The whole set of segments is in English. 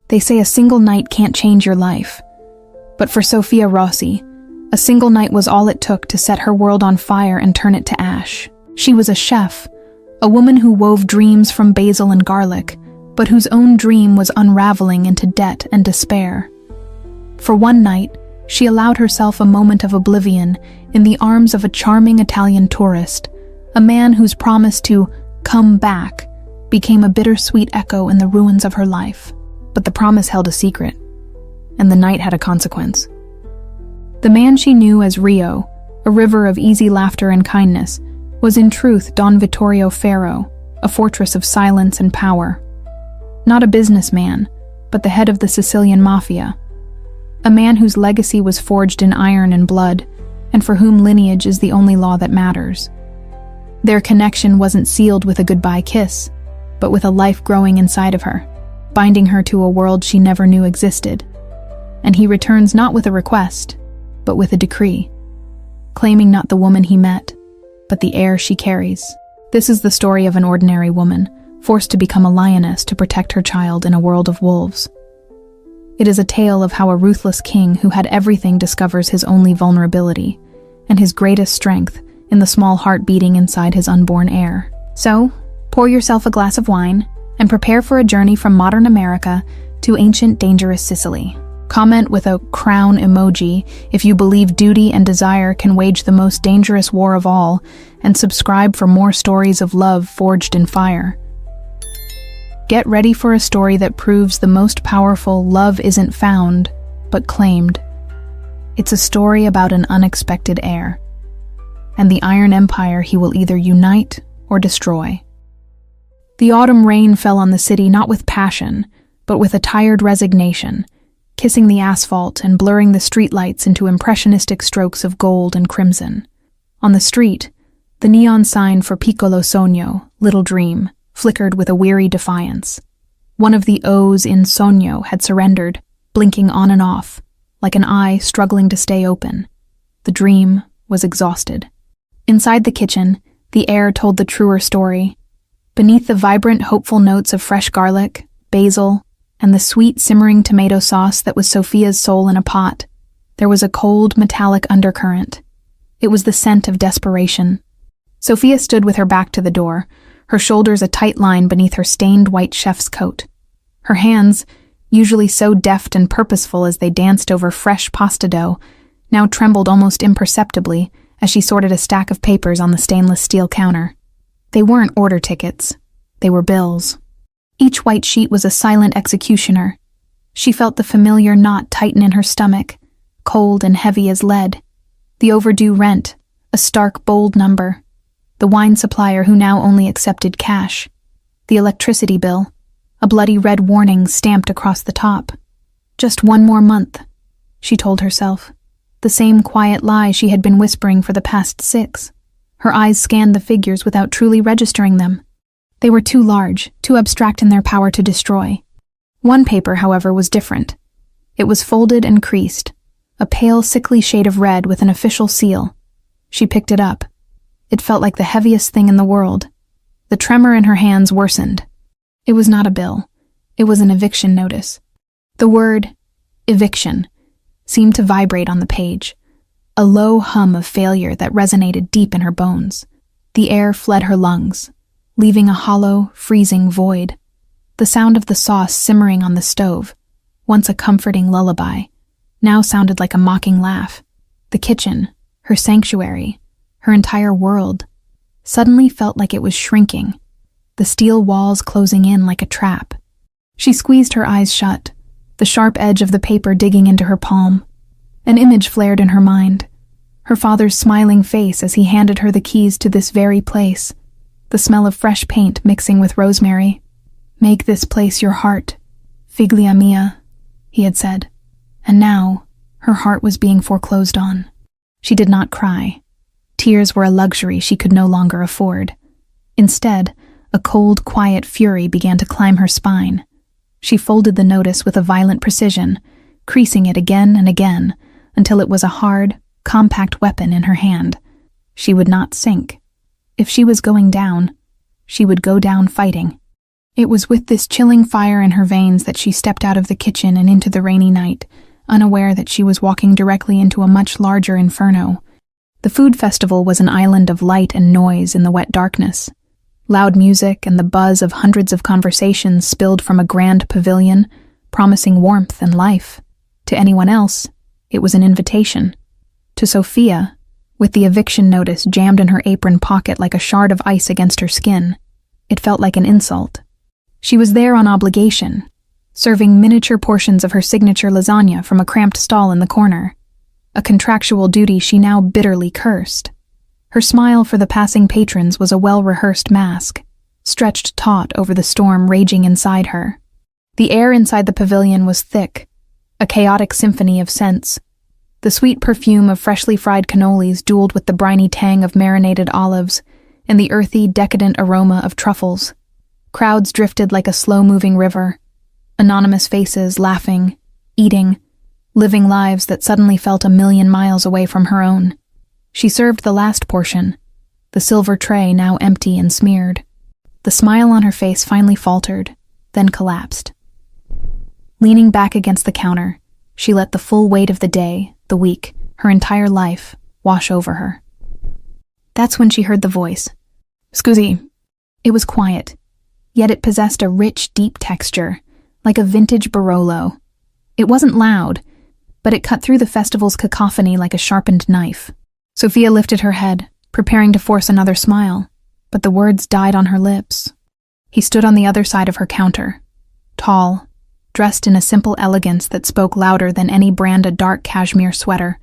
They say a single night can't change your life. But for Sofia Rossi, a single night was all it took to set her world on fire and turn it to ash. She was a chef, a woman who wove dreams from basil and garlic, but whose own dream was unraveling into debt and despair. For one night, she allowed herself a moment of oblivion in the arms of a charming Italian tourist, a man whose promise to come back became a bittersweet echo in the ruins of her life. But the promise held a secret, and the night had a consequence. The man she knew as Rio, a river of easy laughter and kindness, was in truth Don Vittorio Ferro, a fortress of silence and power. Not a businessman, but the head of the Sicilian Mafia, a man whose legacy was forged in iron and blood, and for whom lineage is the only law that matters. Their connection wasn't sealed with a goodbye kiss, but with a life growing inside of her, binding her to a world she never knew existed. And he returns not with a request, but with a decree, claiming not the woman he met, but the heir she carries. This is the story of an ordinary woman, forced to become a lioness to protect her child in a world of wolves. It is a tale of how a ruthless king who had everything discovers his only vulnerability, and his greatest strength in the small heart beating inside his unborn heir. So, pour yourself a glass of wine, and prepare for a journey from modern America to ancient, dangerous Sicily. Comment with a crown emoji if you believe duty and desire can wage the most dangerous war of all, and subscribe for more stories of love forged in fire. Get ready for a story that proves the most powerful love isn't found, but claimed. It's a story about an unexpected heir, and the Iron Empire he will either unite or destroy. The autumn rain fell on the city not with passion, but with a tired resignation, kissing the asphalt and blurring the streetlights into impressionistic strokes of gold and crimson. On the street, the neon sign for Piccolo Sogno, Little Dream, flickered with a weary defiance. One of the O's in Sogno had surrendered, blinking on and off, like an eye struggling to stay open. The dream was exhausted. Inside the kitchen, the air told the truer story. Beneath the vibrant, hopeful notes of fresh garlic, basil, and the sweet, simmering tomato sauce that was Sofia's soul in a pot, there was a cold, metallic undercurrent. It was the scent of desperation. Sofia stood with her back to the door, her shoulders a tight line beneath her stained white chef's coat. Her hands, usually so deft and purposeful as they danced over fresh pasta dough, now trembled almost imperceptibly as she sorted a stack of papers on the stainless steel counter. They weren't order tickets. They were bills. Each white sheet was a silent executioner. She felt the familiar knot tighten in her stomach, cold and heavy as lead. The overdue rent, a stark, bold number. The wine supplier who now only accepted cash. The electricity bill, a bloody red warning stamped across the top. Just one more month, she told herself. The same quiet lie she had been whispering for the past 6. Her eyes scanned the figures without truly registering them. They were too large, too abstract in their power to destroy. One paper, however, was different. It was folded and creased, a pale, sickly shade of red with an official seal. She picked it up. It felt like the heaviest thing in the world. The tremor in her hands worsened. It was not a bill. It was an eviction notice. The word, eviction, seemed to vibrate on the page, a low hum of failure that resonated deep in her bones. The air fled her lungs, leaving a hollow, freezing void. The sound of the sauce simmering on the stove, once a comforting lullaby, now sounded like a mocking laugh. The kitchen, her sanctuary, her entire world, suddenly felt like it was shrinking, the steel walls closing in like a trap. She squeezed her eyes shut, the sharp edge of the paper digging into her palm. An image flared in her mind, her father's smiling face as he handed her the keys to this very place, the smell of fresh paint mixing with rosemary. "Make this place your heart, figlia mia," he had said. And now, her heart was being foreclosed on. She did not cry. Tears were a luxury she could no longer afford. Instead, a cold, quiet fury began to climb her spine. She folded the notice with a violent precision, creasing it again and again, until it was a hard, compact weapon in her hand. She would not sink. If she was going down, she would go down fighting. It was with this chilling fire in her veins that she stepped out of the kitchen and into the rainy night, unaware that she was walking directly into a much larger inferno. The food festival was an island of light and noise in the wet darkness. Loud music and the buzz of hundreds of conversations spilled from a grand pavilion, promising warmth and life. To anyone else, it was an invitation. To Sophia, with the eviction notice jammed in her apron pocket like a shard of ice against her skin, it felt like an insult. She was there on obligation, serving miniature portions of her signature lasagna from a cramped stall in the corner, a contractual duty she now bitterly cursed. Her smile for the passing patrons was a well-rehearsed mask, stretched taut over the storm raging inside her. The air inside the pavilion was thick, a chaotic symphony of scents. The sweet perfume of freshly fried cannolis dueled with the briny tang of marinated olives and the earthy, decadent aroma of truffles. Crowds drifted like a slow-moving river, anonymous faces laughing, eating, living lives that suddenly felt a million miles away from her own. She served the last portion, the silver tray now empty and smeared. The smile on her face finally faltered, then collapsed. Leaning back against the counter, she let the full weight of the day, the week, her entire life, wash over her. That's when she heard the voice. "Scusi." It was quiet, yet it possessed a rich, deep texture, like a vintage Barolo. It wasn't loud, but it cut through the festival's cacophony like a sharpened knife. Sophia lifted her head, preparing to force another smile, but the words died on her lips. He stood on the other side of her counter, tall, dressed in a simple elegance that spoke louder than any brand a dark cashmere sweater,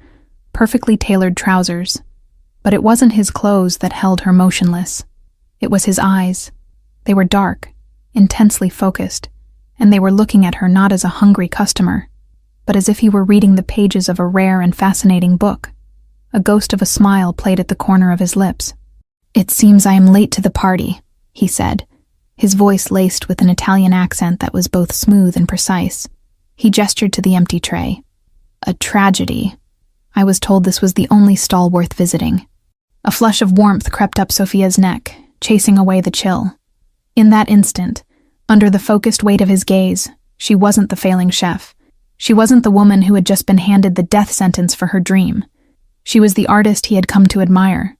perfectly tailored trousers. But it wasn't his clothes that held her motionless. It was his eyes. They were dark, intensely focused, and they were looking at her not as a hungry customer, but as if he were reading the pages of a rare and fascinating book. A ghost of a smile played at the corner of his lips. "It seems I am late to the party," he said, his voice laced with an Italian accent that was both smooth and precise. He gestured to the empty tray. "A tragedy. I was told this was the only stall worth visiting." A flush of warmth crept up Sophia's neck, chasing away the chill. In that instant, under the focused weight of his gaze, she wasn't the failing chef. She wasn't the woman who had just been handed the death sentence for her dream. She was the artist he had come to admire.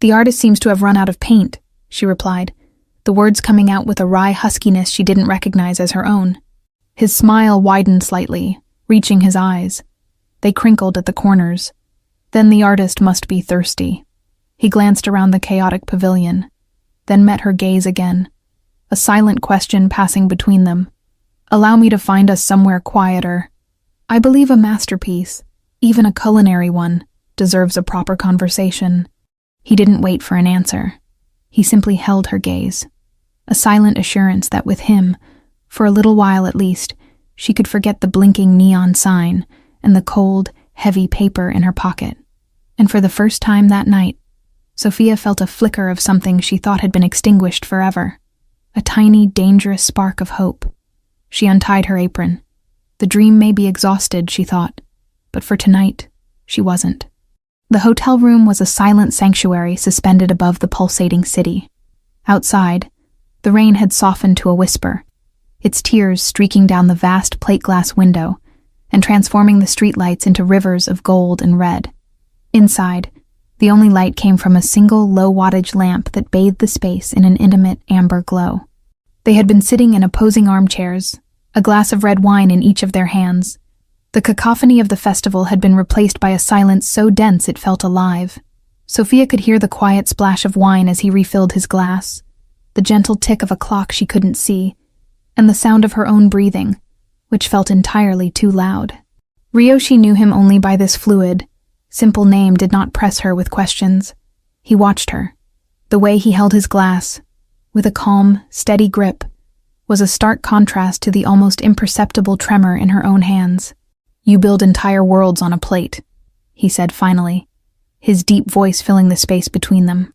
"The artist seems to have run out of paint," she replied, the words coming out with a wry huskiness she didn't recognize as her own. His smile widened slightly, reaching his eyes. They crinkled at the corners. Then the artist must be thirsty. He glanced around the chaotic pavilion, then met her gaze again, a silent question passing between them. "Allow me to find us somewhere quieter. I believe a masterpiece, even a culinary one, deserves a proper conversation." He didn't wait for an answer. He simply held her gaze, a silent assurance that with him, for a little while at least, she could forget the blinking neon sign and the cold, heavy paper in her pocket. And for the first time that night, Sophia felt a flicker of something she thought had been extinguished forever, a tiny, dangerous spark of hope. She untied her apron. The dream may be exhausted, she thought, but for tonight, she wasn't. The hotel room was a silent sanctuary suspended above the pulsating city. Outside, the rain had softened to a whisper, its tears streaking down the vast plate-glass window and transforming the streetlights into rivers of gold and red. Inside, the only light came from a single low-wattage lamp that bathed the space in an intimate amber glow. They had been sitting in opposing armchairs, a glass of red wine in each of their hands. The cacophony of the festival had been replaced by a silence so dense it felt alive. Sophia could hear the quiet splash of wine as he refilled his glass, the gentle tick of a clock she couldn't see, and the sound of her own breathing, which felt entirely too loud. Ryoshi knew him only by this fluid, simple name did not press her with questions. He watched her. The way he held his glass, with a calm, steady grip, was a stark contrast to the almost imperceptible tremor in her own hands. "You build entire worlds on a plate," he said finally, his deep voice filling the space between them.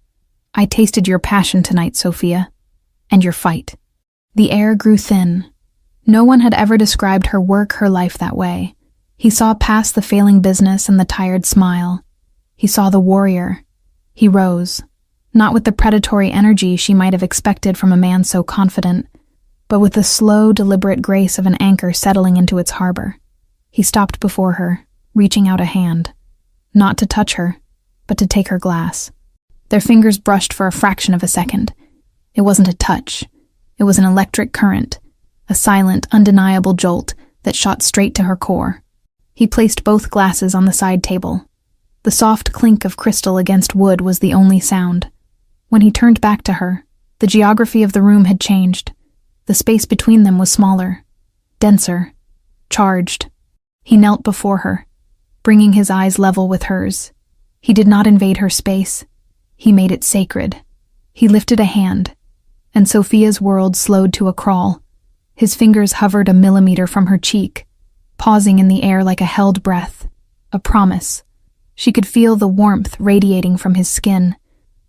"I tasted your passion tonight, Sophia, and your fight." The air grew thin. No one had ever described her work, her life that way. He saw past the failing business and the tired smile. He saw the warrior. He rose, not with the predatory energy she might have expected from a man so confident, but with the slow, deliberate grace of an anchor settling into its harbor. He stopped before her, reaching out a hand, not to touch her, but to take her glass. Their fingers brushed for a fraction of a second. It wasn't a touch. It was an electric current, a silent, undeniable jolt that shot straight to her core. He placed both glasses on the side table. The soft clink of crystal against wood was the only sound. When he turned back to her, the geography of the room had changed. The space between them was smaller, denser, charged. He knelt before her, bringing his eyes level with hers. He did not invade her space. He made it sacred. He lifted a hand, and Sophia's world slowed to a crawl. His fingers hovered a millimeter from her cheek, pausing in the air like a held breath, a promise. She could feel the warmth radiating from his skin,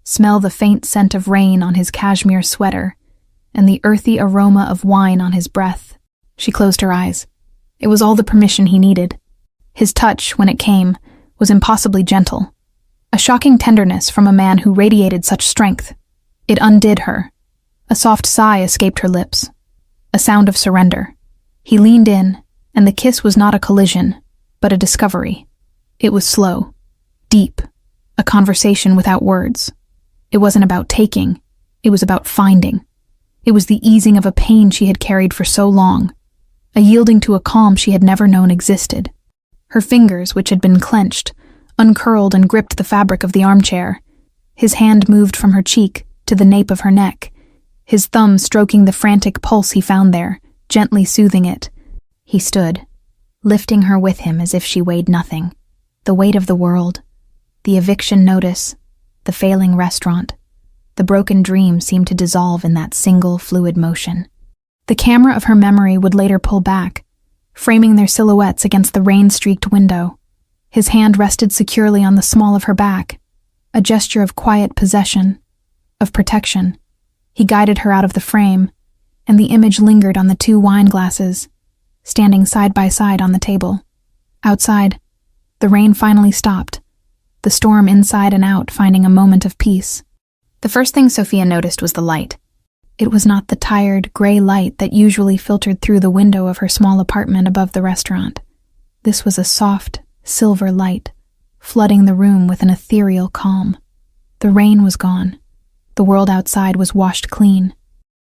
smell the faint scent of rain on his cashmere sweater, and the earthy aroma of wine on his breath. She closed her eyes. It was all the permission he needed. His touch, when it came, was impossibly gentle. A shocking tenderness from a man who radiated such strength. It undid her. A soft sigh escaped her lips. A sound of surrender. He leaned in, and the kiss was not a collision, but a discovery. It was slow, deep, a conversation without words. It wasn't about taking, it was about finding. It was the easing of a pain she had carried for so long, a yielding to a calm she had never known existed. Her fingers, which had been clenched, uncurled and gripped the fabric of the armchair. His hand moved from her cheek to the nape of her neck, his thumb stroking the frantic pulse he found there, gently soothing it. He stood, lifting her with him as if she weighed nothing. The weight of the world, the eviction notice, the failing restaurant, the broken dream seemed to dissolve in that single fluid motion. The camera of her memory would later pull back, framing their silhouettes against the rain-streaked window. His hand rested securely on the small of her back, a gesture of quiet possession, of protection. He guided her out of the frame, and the image lingered on the 2 wine glasses, standing side by side on the table. Outside, the rain finally stopped, the storm inside and out finding a moment of peace. The first thing Sophia noticed was the light. It was not the tired, gray light that usually filtered through the window of her small apartment above the restaurant. This was a soft, silver light, flooding the room with an ethereal calm. The rain was gone. The world outside was washed clean.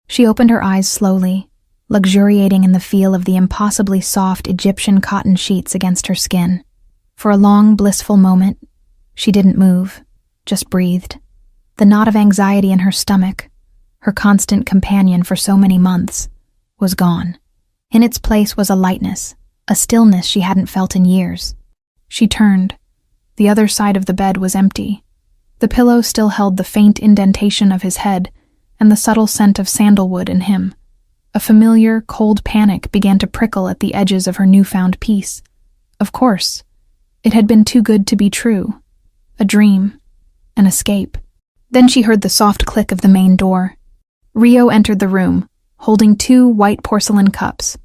She opened her eyes slowly, luxuriating in the feel of the impossibly soft Egyptian cotton sheets against her skin. For a long, blissful moment, she didn't move, just breathed. The knot of anxiety in her stomach, her constant companion for so many months, was gone. In its place was a lightness, a stillness she hadn't felt in years. She turned. The other side of the bed was empty. The pillow still held the faint indentation of his head and the subtle scent of sandalwood in him. A familiar, cold panic began to prickle at the edges of her newfound peace. Of course, it had been too good to be true. A dream. An escape. Then she heard the soft click of the main door. Rio entered the room, holding 2 white porcelain cups.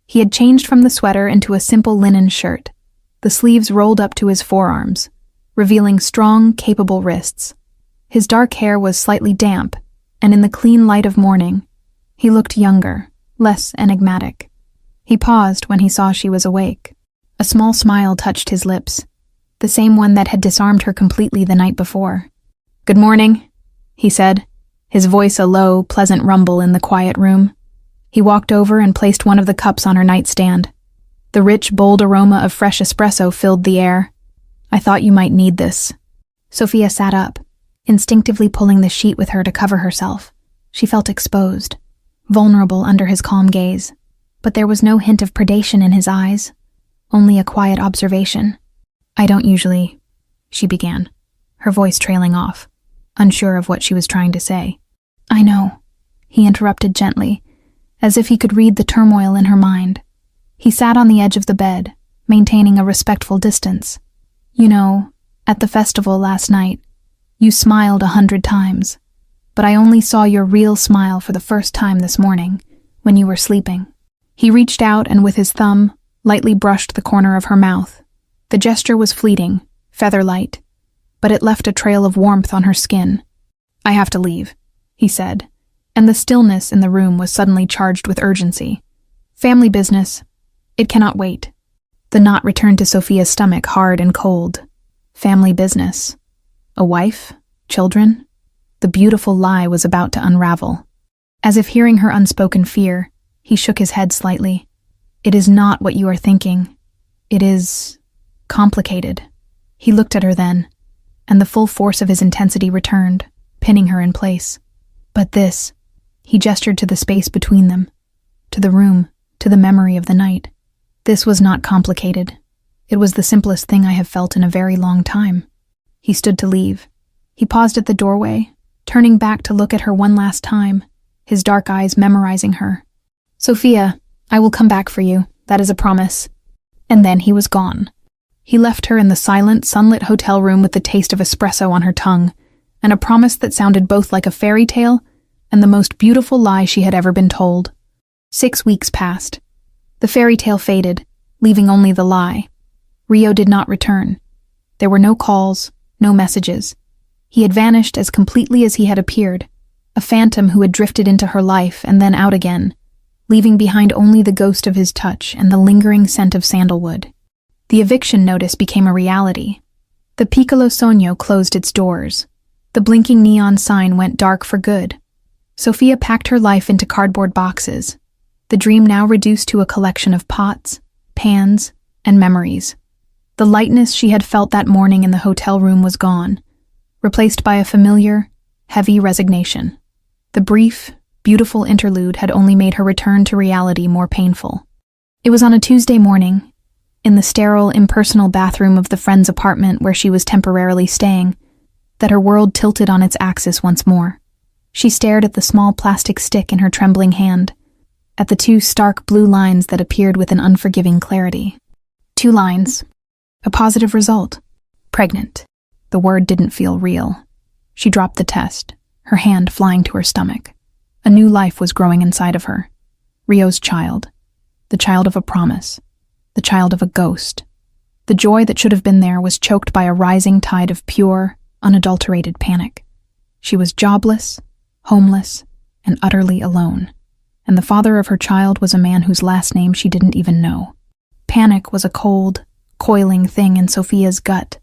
He had changed from the sweater into a simple linen shirt. The sleeves rolled up to his forearms, revealing strong, capable wrists. His dark hair was slightly damp, and in the clean light of morning, he looked younger, less enigmatic. He paused when he saw she was awake. A small smile touched his lips, the same one that had disarmed her completely the night before. "Good morning," he said, his voice a low, pleasant rumble in the quiet room. He walked over and placed one of the cups on her nightstand. The rich, bold aroma of fresh espresso filled the air. "I thought you might need this." Sophia sat up, instinctively pulling the sheet with her to cover herself. She felt exposed, vulnerable under his calm gaze. But there was no hint of predation in his eyes, only a quiet observation. "I don't usually," she began, her voice trailing off, unsure of what she was trying to say. "I know," he interrupted gently, as if he could read the turmoil in her mind. He sat on the edge of the bed, maintaining a respectful distance. "You know, at the festival last night, you smiled 100 times, but I only saw your real smile for the first time this morning, when you were sleeping." He reached out and with his thumb, lightly brushed the corner of her mouth. The gesture was fleeting, feather-light, but it left a trail of warmth on her skin. "I have to leave," he said, and the stillness in the room was suddenly charged with urgency. Family business. It cannot wait. The knot returned to Sophia's stomach, hard and cold. Family business. A wife? Children? The beautiful lie was about to unravel. As if hearing her unspoken fear, he shook his head slightly. It is not what you are thinking. It is complicated. He looked at her then, and the full force of his intensity returned, pinning her in place. But this, he gestured to the space between them, to the room, to the memory of the night. This was not complicated. It was the simplest thing I have felt in a very long time. He stood to leave. He paused at the doorway, turning back to look at her one last time, his dark eyes memorizing her. Sophia, I will come back for you. That is a promise. And then he was gone. He left her in the silent, sunlit hotel room with the taste of espresso on her tongue, and a promise that sounded both like a fairy tale and the most beautiful lie she had ever been told. 6 weeks passed. The fairy tale faded, leaving only the lie. Rio did not return. There were no calls, no messages. He had vanished as completely as he had appeared, a phantom who had drifted into her life and then out again, leaving behind only the ghost of his touch and the lingering scent of sandalwood. The eviction notice became a reality. The Piccolo Sogno closed its doors. The blinking neon sign went dark for good. Sophia packed her life into cardboard boxes, the dream now reduced to a collection of pots, pans, and memories. The lightness she had felt that morning in the hotel room was gone, replaced by a familiar, heavy resignation. The brief, beautiful interlude had only made her return to reality more painful. It was on a Tuesday morning, in the sterile, impersonal bathroom of the friend's apartment where she was temporarily staying, that her world tilted on its axis once more. She stared at the small plastic stick in her trembling hand, at the 2 stark blue lines that appeared with an unforgiving clarity. 2 lines. A positive result. Pregnant. The word didn't feel real. She dropped the test, her hand flying to her stomach. A new life was growing inside of her. Rio's child. The child of a promise. The child of a ghost. The joy that should have been there was choked by a rising tide of pure, unadulterated panic. She was jobless, homeless, and utterly alone. And the father of her child was a man whose last name she didn't even know. Panic was a cold, coiling thing in Sophia's gut.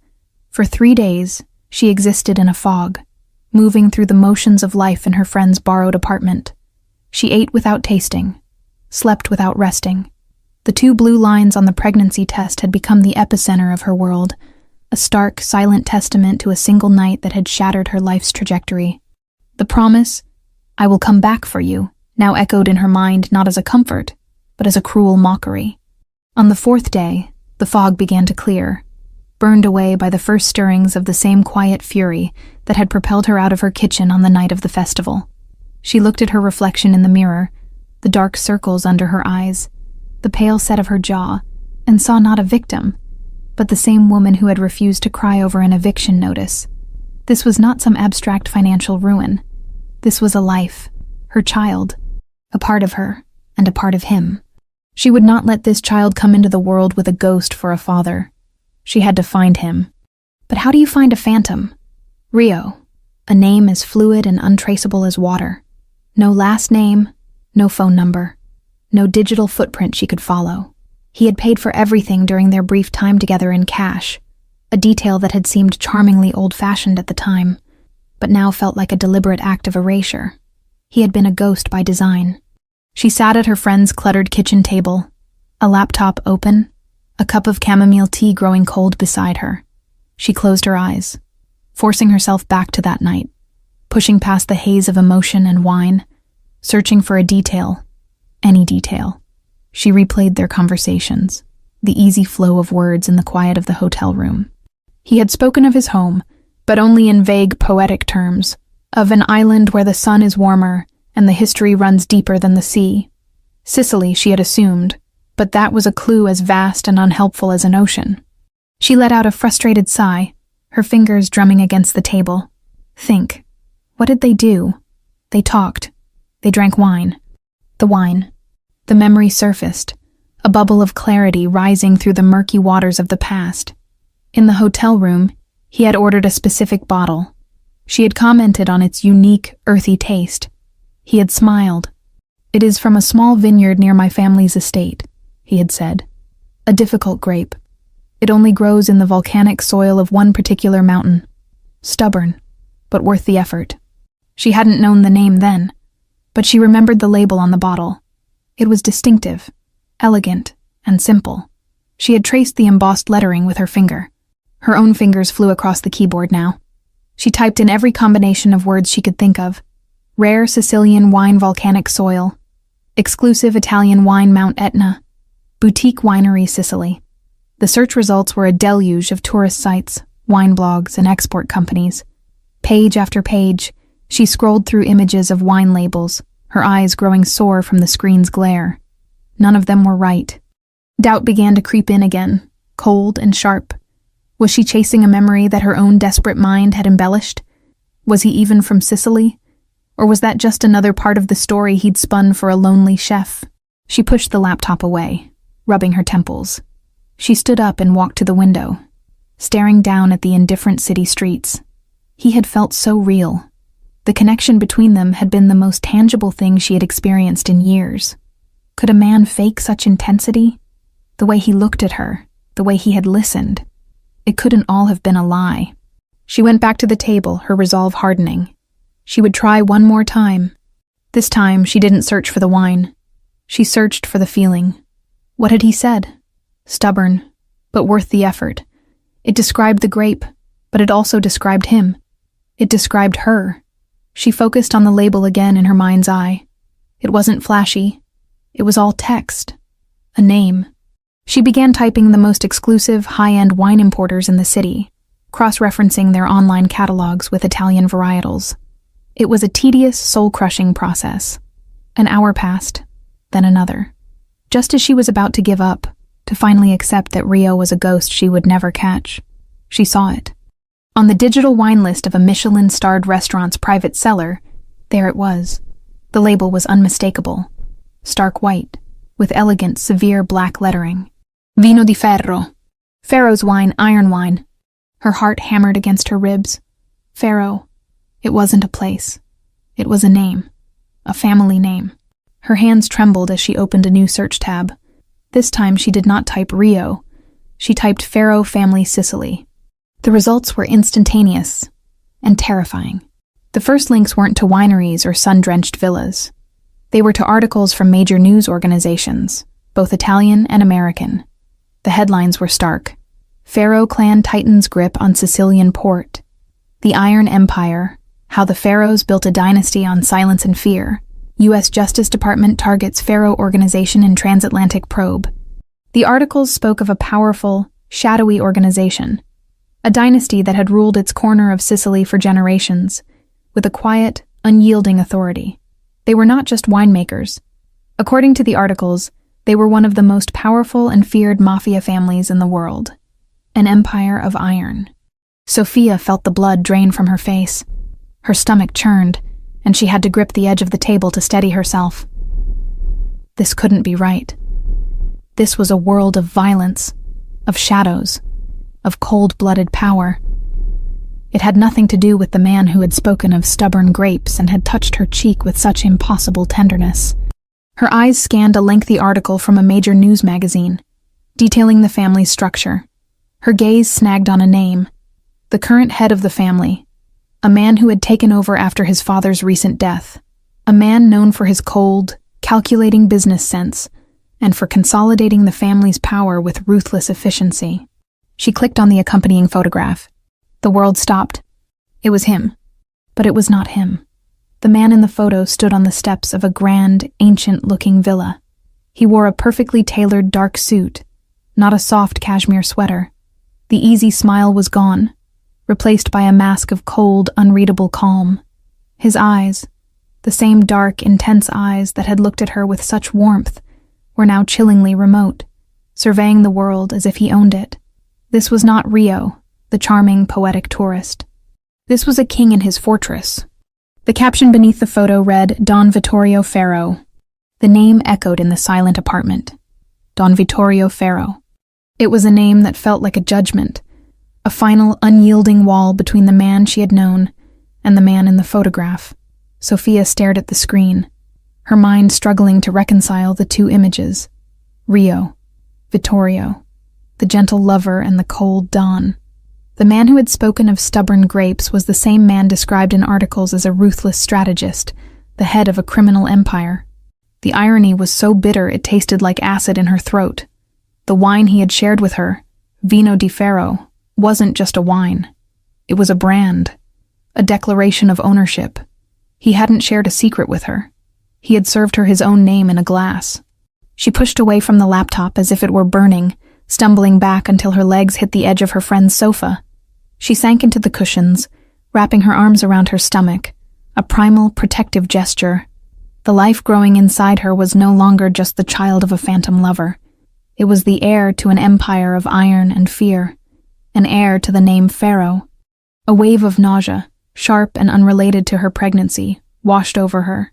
For 3 days, she existed in a fog, moving through the motions of life in her friend's borrowed apartment. She ate without tasting, slept without resting. The 2 blue lines on the pregnancy test had become the epicenter of her world, a stark, silent testament to a single night that had shattered her life's trajectory. The promise, "I will come back for you," now echoed in her mind not as a comfort, but as a cruel mockery. On the 4th day, the fog began to clear, burned away by the first stirrings of the same quiet fury that had propelled her out of her kitchen on the night of the festival. She looked at her reflection in the mirror, the dark circles under her eyes, the pale set of her jaw, and saw not a victim, but the same woman who had refused to cry over an eviction notice. This was not some abstract financial ruin. This was a life, her child, a part of her, and a part of him. She would not let this child come into the world with a ghost for a father. She had to find him. But how do you find a phantom? Rio, a name as fluid and untraceable as water. No last name, no phone number, no digital footprint she could follow. He had paid for everything during their brief time together in cash, a detail that had seemed charmingly old-fashioned at the time, but now felt like a deliberate act of erasure. He had been a ghost by design. She sat at her friend's cluttered kitchen table, a laptop open, a cup of chamomile tea growing cold beside her. She closed her eyes, forcing herself back to that night, pushing past the haze of emotion and wine, searching for a detail, any detail. She replayed their conversations, the easy flow of words in the quiet of the hotel room. He had spoken of his home, but only in vague, poetic terms, of an island where the sun is warmer and the history runs deeper than the sea. Sicily, she had assumed, but that was a clue as vast and unhelpful as an ocean. She let out a frustrated sigh, her fingers drumming against the table. Think. What did they do? They talked. They drank wine. The wine. The memory surfaced, a bubble of clarity rising through the murky waters of the past. In the hotel room, he had ordered a specific bottle. She had commented on its unique, earthy taste. He had smiled. "It is from a small vineyard near my family's estate," he had said. "A difficult grape. It only grows in the volcanic soil of one particular mountain. Stubborn, but worth the effort." She hadn't known the name then, but she remembered the label on the bottle. It was distinctive, elegant, and simple. She had traced the embossed lettering with her finger. Her own fingers flew across the keyboard now. She typed in every combination of words she could think of. Rare Sicilian wine volcanic soil. Exclusive Italian wine Mount Etna. Boutique winery Sicily. The search results were a deluge of tourist sites, wine blogs, and export companies. Page after page, she scrolled through images of wine labels, her eyes growing sore from the screen's glare. None of them were right. Doubt began to creep in again, cold and sharp. Was she chasing a memory that her own desperate mind had embellished? Was he even from Sicily? Or was that just another part of the story he'd spun for a lonely chef? She pushed the laptop away, rubbing her temples. She stood up and walked to the window, staring down at the indifferent city streets. He had felt so real. The connection between them had been the most tangible thing she had experienced in years. Could a man fake such intensity? The way he looked at her, the way he had listened. It couldn't all have been a lie. She went back to the table, her resolve hardening. She would try one more time. This time, she didn't search for the wine. She searched for the feeling. What had he said? Stubborn, but worth the effort. It described the grape, but it also described him. It described her. She focused on the label again in her mind's eye. It wasn't flashy. It was all text. A name. She began typing the most exclusive, high-end wine importers in the city, cross-referencing their online catalogs with Italian varietals. It was a tedious, soul-crushing process. An hour passed, then another. Just as she was about to give up, to finally accept that Rio was a ghost she would never catch, she saw it. On the digital wine list of a Michelin-starred restaurant's private cellar, there it was. The label was unmistakable. Stark white, with elegant, severe black lettering. Vino di Ferro. Ferro's wine, iron wine. Her heart hammered against her ribs. Ferro. It wasn't a place. It was a name. A family name. Her hands trembled as she opened a new search tab. This time she did not type Rio. She typed Ferro Family Sicily. The results were instantaneous and terrifying. The first links weren't to wineries or sun-drenched villas. They were to articles from major news organizations, both Italian and American. The headlines were stark. Ferro clan tightens grip on Sicilian port. The Iron Empire. How the Pharaohs built a dynasty on silence and fear. U.S. Justice Department targets Pharaoh organization in transatlantic probe. The articles spoke of a powerful, shadowy organization, a dynasty that had ruled its corner of Sicily for generations, with a quiet, unyielding authority. They were not just winemakers. According to the articles, they were one of the most powerful and feared Mafia families in the world. An empire of iron. Sophia felt the blood drain from her face. Her stomach churned, and she had to grip the edge of the table to steady herself. This couldn't be right. This was a world of violence, of shadows, of cold-blooded power. It had nothing to do with the man who had spoken of stubborn grapes and had touched her cheek with such impossible tenderness. Her eyes scanned a lengthy article from a major news magazine, detailing the family's structure. Her gaze snagged on a name, the current head of the family, a man who had taken over after his father's recent death, a man known for his cold, calculating business sense, and for consolidating the family's power with ruthless efficiency. She clicked on the accompanying photograph. The world stopped. It was him. But it was not him. The man in the photo stood on the steps of a grand, ancient-looking villa. He wore a perfectly tailored dark suit, not a soft cashmere sweater. The easy smile was gone, replaced by a mask of cold, unreadable calm. His eyes, the same dark, intense eyes that had looked at her with such warmth, were now chillingly remote, surveying the world as if he owned it. This was not Rio, the charming, poetic tourist. This was a king in his fortress. The caption beneath the photo read, Don Vittorio Ferro. The name echoed in the silent apartment. Don Vittorio Ferro. It was a name that felt like a judgment, a final, unyielding wall between the man she had known and the man in the photograph. Sophia stared at the screen, her mind struggling to reconcile the two images. Rio, Vittorio, the gentle lover and the cold Don. The man who had spoken of stubborn grapes was the same man described in articles as a ruthless strategist, the head of a criminal empire. The irony was so bitter it tasted like acid in her throat. The wine he had shared with her, Vino di Ferro, wasn't just a wine. It was a brand, a declaration of ownership. He hadn't shared a secret with her. He had served her his own name in a glass. She pushed away from the laptop as if it were burning, stumbling back until her legs hit the edge of her friend's sofa. She sank into the cushions, wrapping her arms around her stomach, a primal, protective gesture. The life growing inside her was no longer just the child of a phantom lover. It was the heir to an empire of iron and fear, an heir to the name Pharaoh. A wave of nausea, sharp and unrelated to her pregnancy, washed over her.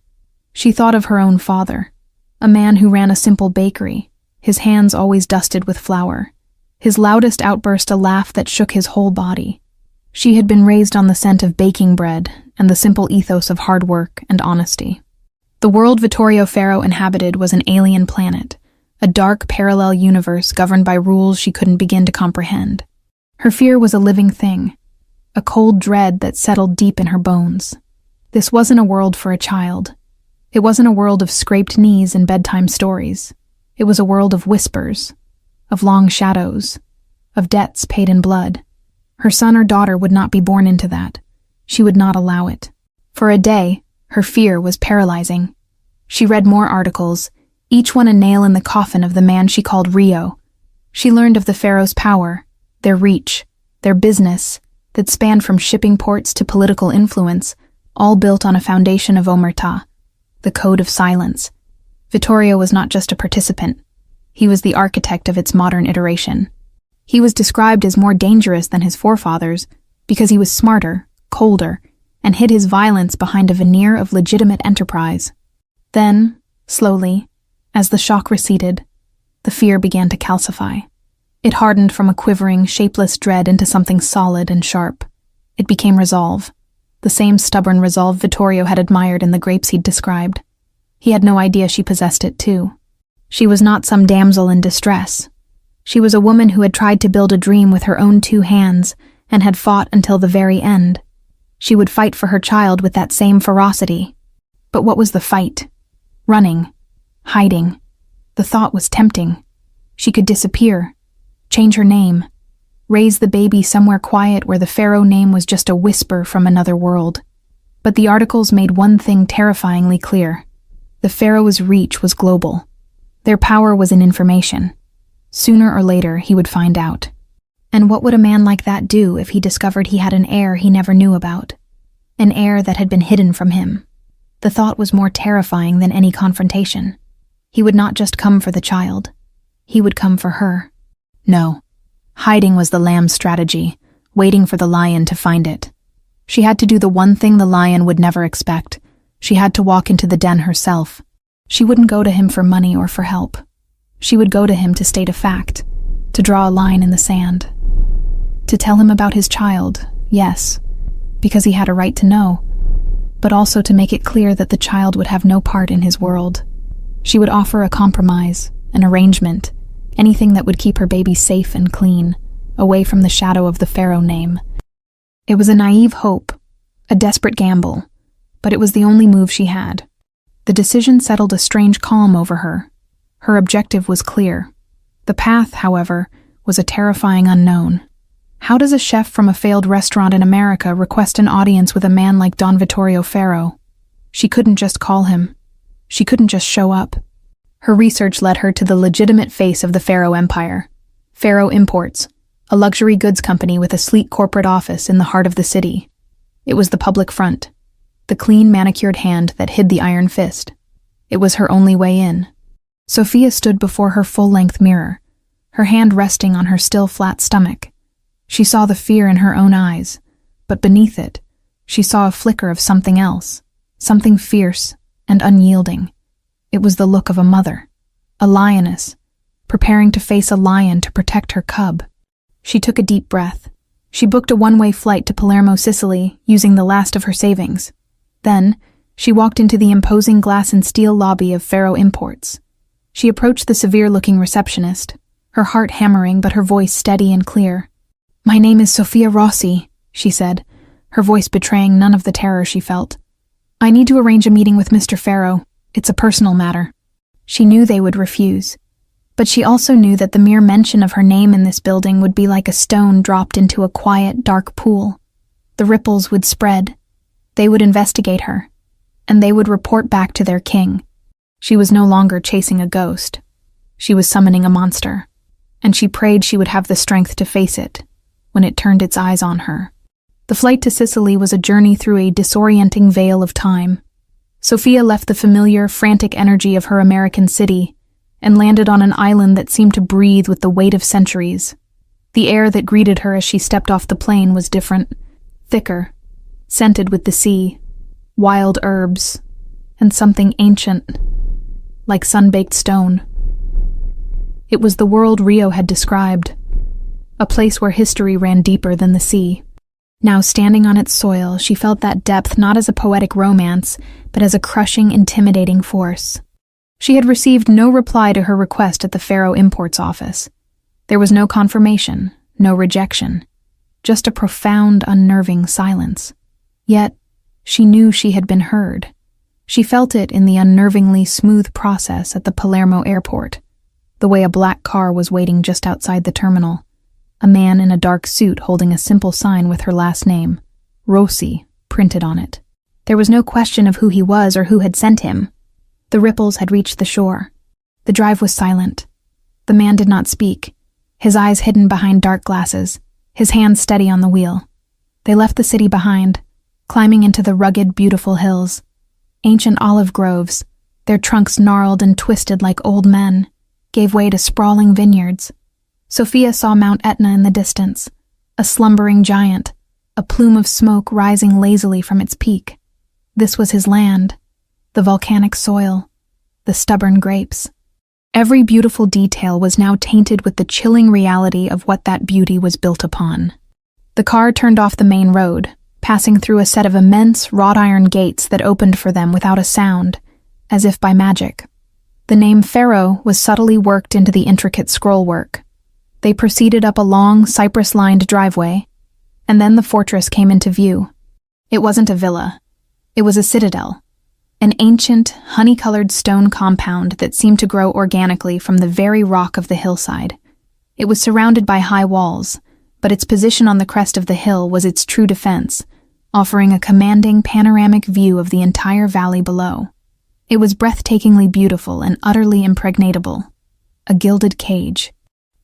She thought of her own father, a man who ran a simple bakery, his hands always dusted with flour, his loudest outburst a laugh that shook his whole body. She had been raised on the scent of baking bread and the simple ethos of hard work and honesty. The world Vittorio Ferro inhabited was an alien planet, a dark parallel universe governed by rules she couldn't begin to comprehend. Her fear was a living thing, a cold dread that settled deep in her bones. This wasn't a world for a child. It wasn't a world of scraped knees and bedtime stories. It was a world of whispers, of long shadows, of debts paid in blood. Her son or daughter would not be born into that. She would not allow it. For a day, her fear was paralyzing. She read more articles, each one a nail in the coffin of the man she called Rio. She learned of the Pharaoh's power, their reach, their business, that spanned from shipping ports to political influence, all built on a foundation of omerta, the code of silence. Vittorio was not just a participant. He was the architect of its modern iteration. He was described as more dangerous than his forefathers because he was smarter, colder, and hid his violence behind a veneer of legitimate enterprise. Then, slowly, as the shock receded, the fear began to calcify. It hardened from a quivering, shapeless dread into something solid and sharp. It became resolve, the same stubborn resolve Vittorio had admired in the grapes he'd described. He had no idea she possessed it too. She was not some damsel in distress. She was a woman who had tried to build a dream with her own two hands and had fought until the very end. She would fight for her child with that same ferocity. But what was the fight? Running. Hiding. The thought was tempting. She could disappear. Change her name. Raise the baby somewhere quiet where the Pharaoh name was just a whisper from another world. But the articles made one thing terrifyingly clear. The Pharaoh's reach was global. Their power was in information. Sooner or later, he would find out. And what would a man like that do if he discovered he had an heir he never knew about? An heir that had been hidden from him. The thought was more terrifying than any confrontation. He would not just come for the child. He would come for her. No. Hiding was the lamb's strategy, waiting for the lion to find it. She had to do the one thing the lion would never expect. She had to walk into the den herself. She wouldn't go to him for money or for help. She would go to him to state a fact, to draw a line in the sand. To tell him about his child, yes, because he had a right to know, but also to make it clear that the child would have no part in his world. She would offer a compromise, an arrangement, anything that would keep her baby safe and clean, away from the shadow of the Pharaoh name. It was a naive hope, a desperate gamble, but it was the only move she had. The decision settled a strange calm over her. Her objective was clear. The path, however, was a terrifying unknown. How does a chef from a failed restaurant in America request an audience with a man like Don Vittorio Ferro? She couldn't just call him. She couldn't just show up. Her research led her to the legitimate face of the Pharaoh Empire. Pharaoh Imports, a luxury goods company with a sleek corporate office in the heart of the city. It was the public front, the clean, manicured hand that hid the iron fist. It was her only way in. Sophia stood before her full-length mirror, her hand resting on her still flat stomach. She saw the fear in her own eyes, but beneath it, she saw a flicker of something else, something fierce and unyielding. It was the look of a mother, a lioness, preparing to face a lion to protect her cub. She took a deep breath. She booked a one-way flight to Palermo, Sicily, using the last of her savings. Then, She walked into the imposing glass and steel lobby of Faro Imports. She approached the severe-looking receptionist, her heart hammering but her voice steady and clear. "My name is Sofia Rossi," she said, her voice betraying none of the terror she felt. "I need to arrange a meeting with Mr. Faro. It's a personal matter." She knew they would refuse, but she also knew that the mere mention of her name in this building would be like a stone dropped into a quiet, dark pool. The ripples would spread. They would investigate her, and they would report back to their king. She was no longer chasing a ghost. She was summoning a monster, and she prayed she would have the strength to face it when it turned its eyes on her. The flight to Sicily was a journey through a disorienting veil of time. Sofia left the familiar, frantic energy of her American city and landed on an island that seemed to breathe with the weight of centuries. The air that greeted her as she stepped off the plane was different, thicker, scented with the sea, wild herbs, and something ancient, like sun-baked stone. It was the world Rio had described, a place where history ran deeper than the sea. Now, standing on its soil, she felt that depth not as a poetic romance, but as a crushing, intimidating force. She had received no reply to her request at the Faro Imports office. There was no confirmation, no rejection, just a profound, unnerving silence. Yet, she knew she had been heard. She felt it in the unnervingly smooth process at the Palermo airport, the way a black car was waiting just outside the terminal. A man in a dark suit holding a simple sign with her last name, Rossi, printed on it. There was no question of who he was or who had sent him. The ripples had reached the shore. The drive was silent. The man did not speak, his eyes hidden behind dark glasses, his hands steady on the wheel. They left the city behind, climbing into the rugged, beautiful hills. Ancient olive groves, their trunks gnarled and twisted like old men, gave way to sprawling vineyards. Sofia saw Mount Etna in the distance, a slumbering giant, a plume of smoke rising lazily from its peak. This was his land, the volcanic soil, the stubborn grapes. Every beautiful detail was now tainted with the chilling reality of what that beauty was built upon. The car turned off the main road, passing through a set of immense wrought-iron gates that opened for them without a sound, as if by magic. The name Faro was subtly worked into the intricate scrollwork. They proceeded up a long, cypress-lined driveway, and then the fortress came into view. It wasn't a villa. It was a citadel, an ancient, honey-colored stone compound that seemed to grow organically from the very rock of the hillside. It was surrounded by high walls, but its position on the crest of the hill was its true defense, offering a commanding panoramic view of the entire valley below. It was breathtakingly beautiful and utterly impregnable, a gilded cage.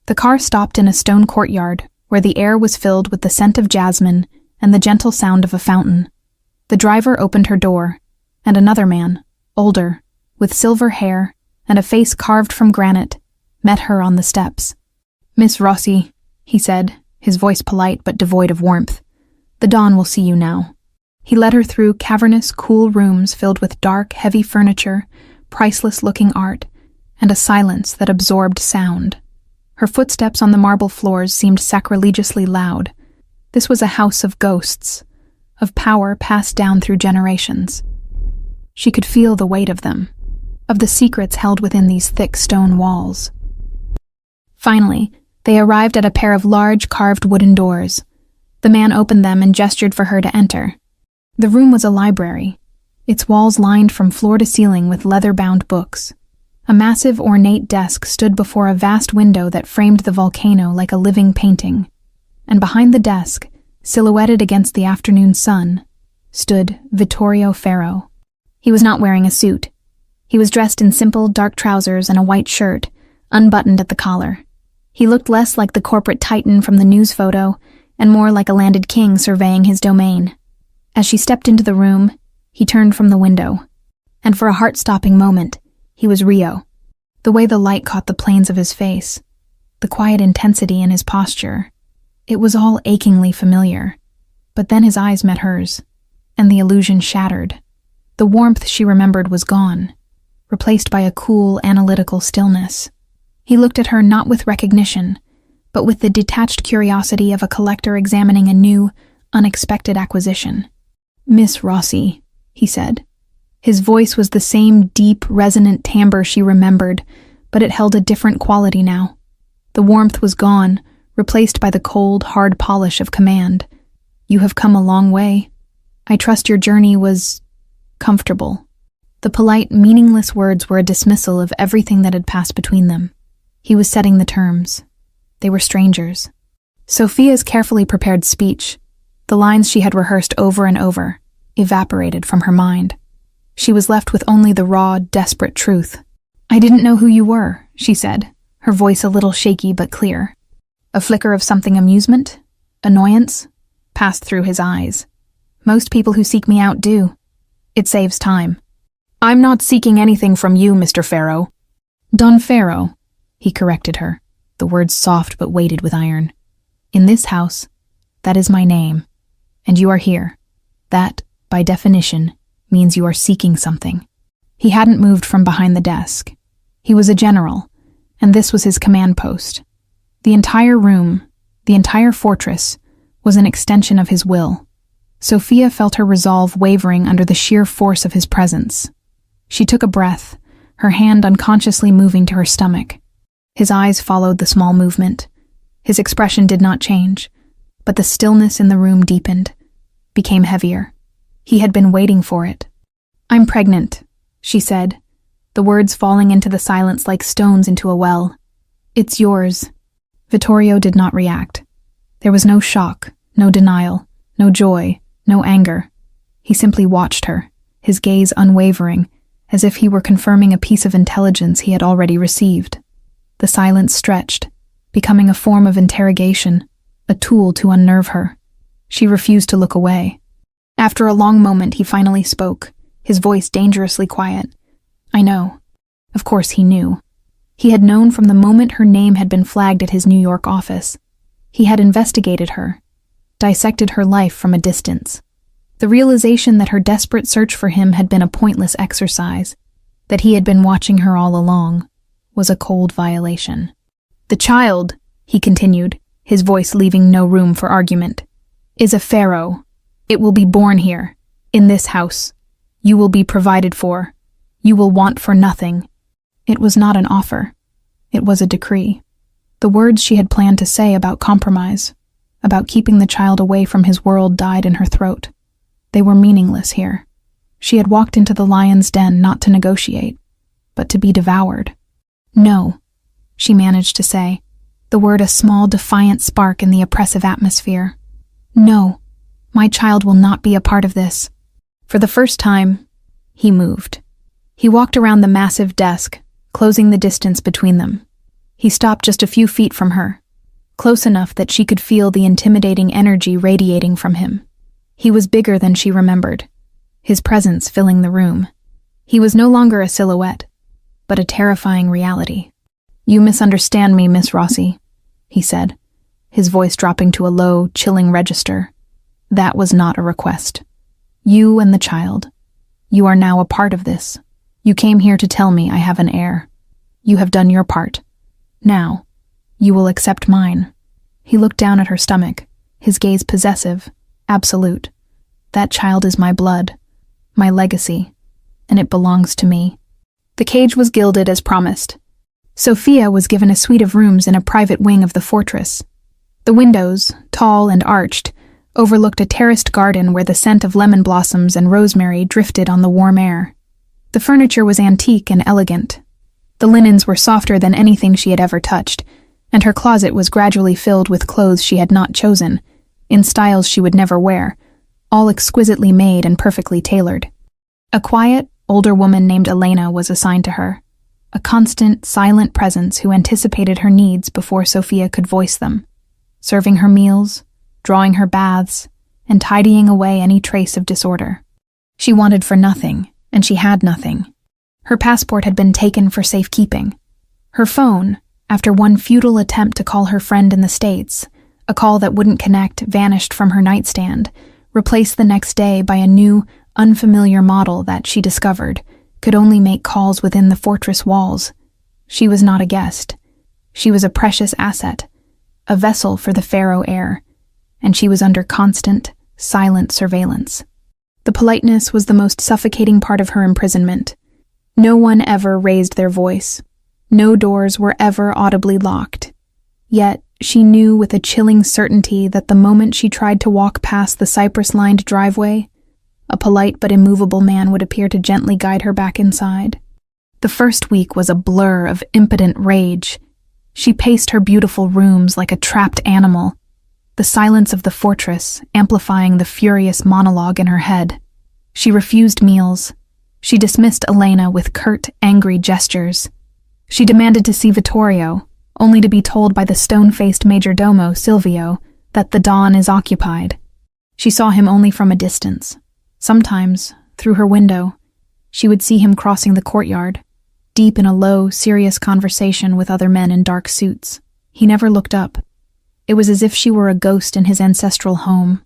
The car stopped in a stone courtyard where the air was filled with the scent of jasmine and the gentle sound of a fountain. The driver opened her door, and another man, older, with silver hair and a face carved from granite, met her on the steps. "Miss Rossi," he said, his voice polite but devoid of warmth. "The dawn will see you now." He led her through cavernous, cool rooms filled with dark, heavy furniture, priceless-looking art, and a silence that absorbed sound. Her footsteps on the marble floors seemed sacrilegiously loud. This was a house of ghosts, of power passed down through generations. She could feel the weight of them, of the secrets held within these thick stone walls. Finally, they arrived at a pair of large carved wooden doors. The man opened them and gestured for her to enter. The room was a library, its walls lined from floor to ceiling with leather-bound books. A massive, ornate desk stood before a vast window that framed the volcano like a living painting. And behind the desk, silhouetted against the afternoon sun, stood Vittorio Faro. He was not wearing a suit. He was dressed in simple, dark trousers and a white shirt, unbuttoned at the collar. He looked less like the corporate titan from the news photo and more like a landed king surveying his domain. As she stepped into the room, he turned from the window, and for a heart-stopping moment, he was Rio. The way the light caught the planes of his face, the quiet intensity in his posture, it was all achingly familiar. But then his eyes met hers, and the illusion shattered. The warmth she remembered was gone, replaced by a cool, analytical stillness. He looked at her not with recognition, but with the detached curiosity of a collector examining a new, unexpected acquisition. "Miss Rossi," he said, His voice was the same deep, resonant timbre she remembered, but it held a different quality now. The warmth was gone, replaced by the cold, hard polish of command. "You have come a long way. I trust your journey was comfortable." The polite, meaningless words were a dismissal of everything that had passed between them. He was setting the terms. They were strangers. Sophia's carefully prepared speech, the lines she had rehearsed over and over, evaporated from her mind. She was left with only the raw, desperate truth. "I didn't know who you were," she said, her voice a little shaky but clear. A flicker of something amusement, annoyance, passed through his eyes. "Most people who seek me out do. It saves time." "I'm not seeking anything from you, Mr. Farrow." "Don Farrow," he corrected her, the words soft but weighted with iron. "In this house, that is my name, and you are here. That, by definition, means you are seeking something." He hadn't moved from behind the desk. He was a general, and this was his command post. The entire room, the entire fortress, was an extension of his will. Sophia felt her resolve wavering under the sheer force of his presence. She took a breath, her hand unconsciously moving to her stomach. His eyes followed the small movement. His expression did not change, but the stillness in the room deepened, became heavier. He had been waiting for it. "I'm pregnant," she said, the words falling into the silence like stones into a well. "It's yours." Vittorio did not react. There was no shock, no denial, no joy, no anger. He simply watched her, his gaze unwavering, as if he were confirming a piece of intelligence he had already received. The silence stretched, becoming a form of interrogation, a tool to unnerve her. She refused to look away. After a long moment, he finally spoke, his voice dangerously quiet. "I know." Of course he knew. He had known from the moment her name had been flagged at his New York office. He had investigated her, dissected her life from a distance. The realization that her desperate search for him had been a pointless exercise, that he had been watching her all along, was a cold violation. "The child," he continued, his voice leaving no room for argument, "is a pharaoh. It will be born here, in this house. You will be provided for. You will want for nothing." It was not an offer. It was a decree. The words she had planned to say about compromise, about keeping the child away from his world, died in her throat. They were meaningless here. She had walked into the lion's den not to negotiate, but to be devoured. "No," she managed to say, the word a small, defiant spark in the oppressive atmosphere. "No, my child will not be a part of this." For the first time, he moved. He walked around the massive desk, closing the distance between them. He stopped just a few feet from her, close enough that she could feel the intimidating energy radiating from him. He was bigger than she remembered, his presence filling the room. He was no longer a silhouette, but a terrifying reality. "You misunderstand me, Miss Rossi," he said, his voice dropping to a low, chilling register. "That was not a request. You and the child. You are now a part of this. You came here to tell me I have an heir. You have done your part. Now, you will accept mine." He looked down at her stomach, his gaze possessive, absolute. "That child is my blood, my legacy, and it belongs to me." The cage was gilded as promised. Sophia was given a suite of rooms in a private wing of the fortress. The windows, tall and arched, overlooked a terraced garden where the scent of lemon blossoms and rosemary drifted on the warm air. The furniture was antique and elegant. The linens were softer than anything she had ever touched, and her closet was gradually filled with clothes she had not chosen, in styles she would never wear, all exquisitely made and perfectly tailored. A quiet, older woman named Elena was assigned to her, a constant, silent presence who anticipated her needs before Sophia could voice them, serving her meals, drawing her baths, and tidying away any trace of disorder. She wanted for nothing, and she had nothing. Her passport had been taken for safekeeping. Her phone, after one futile attempt to call her friend in the States, a call that wouldn't connect, vanished from her nightstand, replaced the next day by a new, unfamiliar model that, she discovered, could only make calls within the fortress walls. She was not a guest. She was a precious asset, a vessel for the Pharaoh heir, and she was under constant, silent surveillance. The politeness was the most suffocating part of her imprisonment. No one ever raised their voice. No doors were ever audibly locked. Yet, she knew with a chilling certainty that the moment she tried to walk past the cypress-lined driveway, a polite but immovable man would appear to gently guide her back inside. The first week was a blur of impotent rage. She paced her beautiful rooms like a trapped animal, the silence of the fortress amplifying the furious monologue in her head. She refused meals. She dismissed Elena with curt, angry gestures. She demanded to see Vittorio, only to be told by the stone-faced majordomo, Silvio, that the Dawn is occupied. She saw him only from a distance. Sometimes, through her window, she would see him crossing the courtyard, deep in a low, serious conversation with other men in dark suits. He never looked up. It was as if she were a ghost in his ancestral home,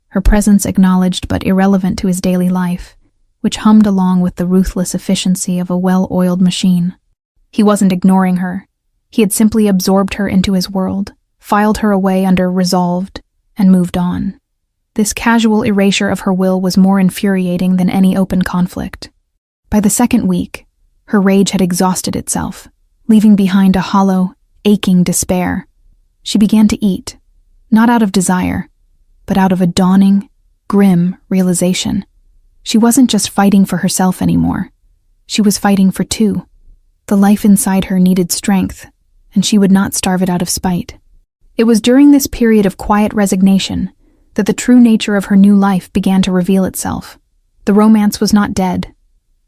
her presence acknowledged but irrelevant to his daily life, which hummed along with the ruthless efficiency of a well-oiled machine. He wasn't ignoring her. He had simply absorbed her into his world, filed her away under resolved, and moved on. This casual erasure of her will was more infuriating than any open conflict. By the second week, her rage had exhausted itself, leaving behind a hollow, aching despair. She began to eat, not out of desire, but out of a dawning, grim realization. She wasn't just fighting for herself anymore. She was fighting for two. The life inside her needed strength, and she would not starve it out of spite. It was during this period of quiet resignation that the true nature of her new life began to reveal itself. The romance was not dead.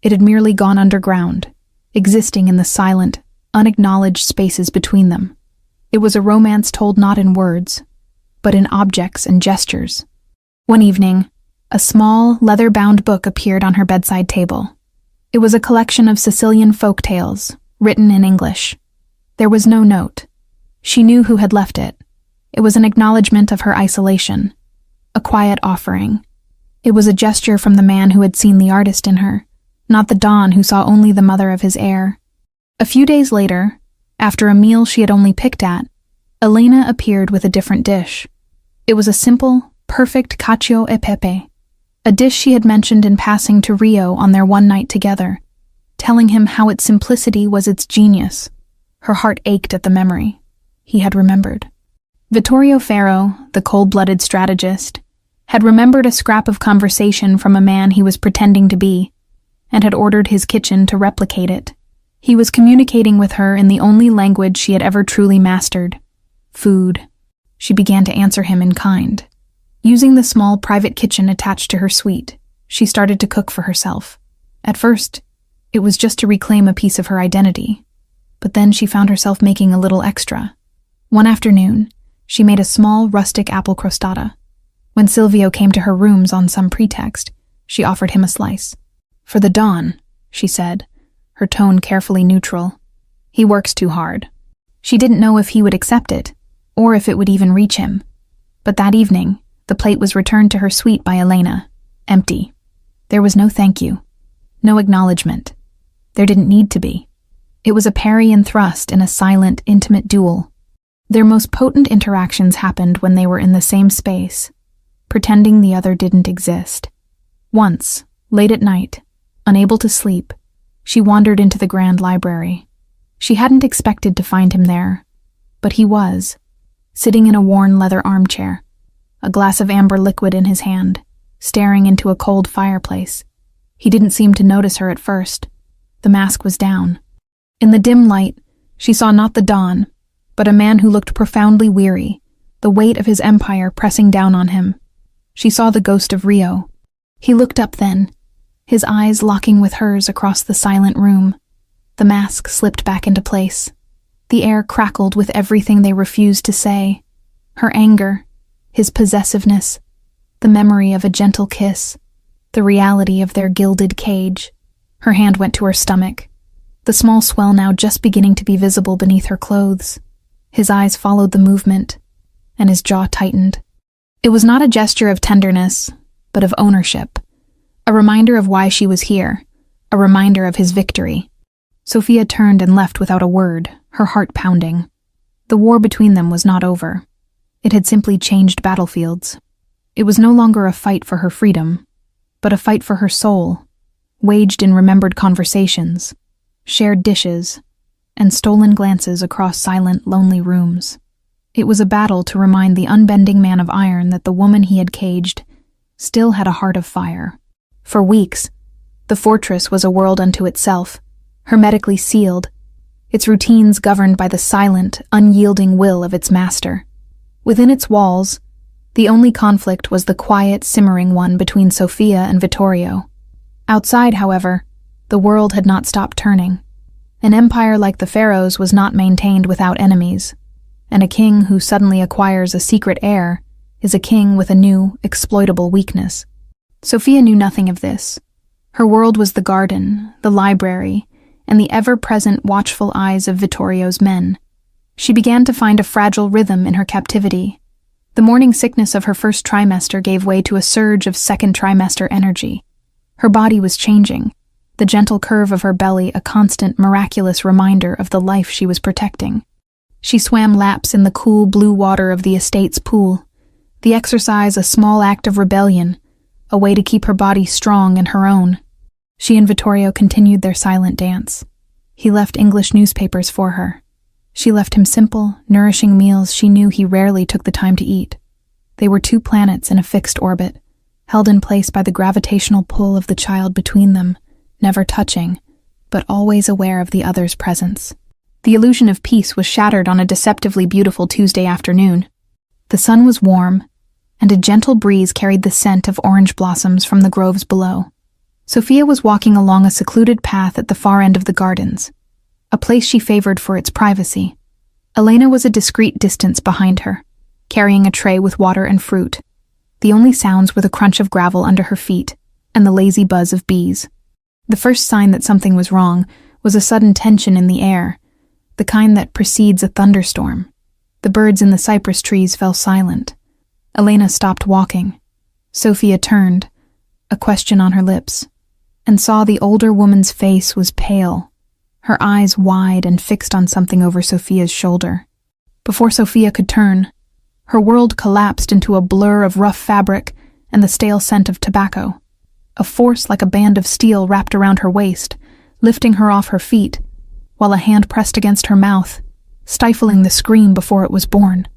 It had merely gone underground, existing in the silent, unacknowledged spaces between them. It was a romance told not in words, but in objects and gestures. One evening, a small, leather-bound book appeared on her bedside table. It was a collection of Sicilian folk tales, written in English. There was no note. She knew who had left it. It was an acknowledgement of her isolation, a quiet offering. It was a gesture from the man who had seen the artist in her, not the Don who saw only the mother of his heir. A few days later, after a meal she had only picked at, Elena appeared with a different dish. It was a simple, perfect cacio e pepe, a dish she had mentioned in passing to Rio on their one night together, telling him how its simplicity was its genius. Her heart ached at the memory. He had remembered. Vittorio Ferro, the cold-blooded strategist, had remembered a scrap of conversation from a man he was pretending to be, and had ordered his kitchen to replicate it. He was communicating with her in the only language she had ever truly mastered: food. She began to answer him in kind. Using the small private kitchen attached to her suite, she started to cook for herself. At first, it was just to reclaim a piece of her identity, but then she found herself making a little extra. One afternoon, she made a small rustic apple crostata. When Silvio came to her rooms on some pretext, she offered him a slice. "For the Don," she said, her tone carefully neutral. "He works too hard." She didn't know if he would accept it, or if it would even reach him. But that evening, the plate was returned to her suite by Elena, empty. There was no thank you, no acknowledgement. There didn't need to be. It was a parry and thrust in a silent, intimate duel. Their most potent interactions happened when they were in the same space, pretending the other didn't exist. Once, late at night, unable to sleep, she wandered into the grand library. She hadn't expected to find him there, but he was, sitting in a worn leather armchair, a glass of amber liquid in his hand, staring into a cold fireplace. He didn't seem to notice her at first. The mask was down. In the dim light, she saw not the Don, but a man who looked profoundly weary, the weight of his empire pressing down on him. She saw the ghost of Rio. He looked up then, his eyes locking with hers across the silent room. The mask slipped back into place. The air crackled with everything they refused to say. Her anger, his possessiveness, the memory of a gentle kiss, the reality of their gilded cage. Her hand went to her stomach, the small swell now just beginning to be visible beneath her clothes. His eyes followed the movement, and his jaw tightened. It was not a gesture of tenderness, but of ownership, a reminder of why she was here, a reminder of his victory. Sophia turned and left without a word, her heart pounding. The war between them was not over. It had simply changed battlefields. It was no longer a fight for her freedom. but a fight for her soul, waged in remembered conversations, shared dishes, and stolen glances across silent, lonely rooms. It was a battle to remind the unbending man of iron that the woman he had caged still had a heart of fire. For weeks, the fortress was a world unto itself, hermetically sealed, its routines governed by the silent, unyielding will of its master. Within its walls, the only conflict was the quiet, simmering one between Sofia and Vittorio. Outside, however, the world had not stopped turning. An empire like the Pharaohs was not maintained without enemies, and a king who suddenly acquires a secret heir is a king with a new, exploitable weakness. Sofia knew nothing of this. Her world was the garden, the library, and the ever-present watchful eyes of Vittorio's men. She began to find a fragile rhythm in her captivity. The morning sickness of her first trimester gave way to a surge of second trimester energy. Her body was changing, the gentle curve of her belly a constant, miraculous reminder of the life she was protecting. She swam laps in the cool blue water of the estate's pool, the exercise a small act of rebellion, a way to keep her body strong and her own. She and Vittorio continued their silent dance. He left English newspapers for her. She left him simple, nourishing meals she knew he rarely took the time to eat. They were two planets in a fixed orbit, held in place by the gravitational pull of the child between them, never touching, but always aware of the other's presence. The illusion of peace was shattered on a deceptively beautiful Tuesday afternoon. The sun was warm, and a gentle breeze carried the scent of orange blossoms from the groves below. Sofia was walking along a secluded path at the far end of the gardens, a place she favored for its privacy. Elena was a discreet distance behind her, carrying a tray with water and fruit. The only sounds were the crunch of gravel under her feet and the lazy buzz of bees. The first sign that something was wrong was a sudden tension in the air, the kind that precedes a thunderstorm. The birds in the cypress trees fell silent. Elena stopped walking. Sofia turned, a question on her lips, and saw the older woman's face was pale, her eyes wide and fixed on something over Sofia's shoulder. Before Sofia could turn, her world collapsed into a blur of rough fabric and the stale scent of tobacco. A force like a band of steel wrapped around her waist, lifting her off her feet, while a hand pressed against her mouth, stifling the scream before it was born.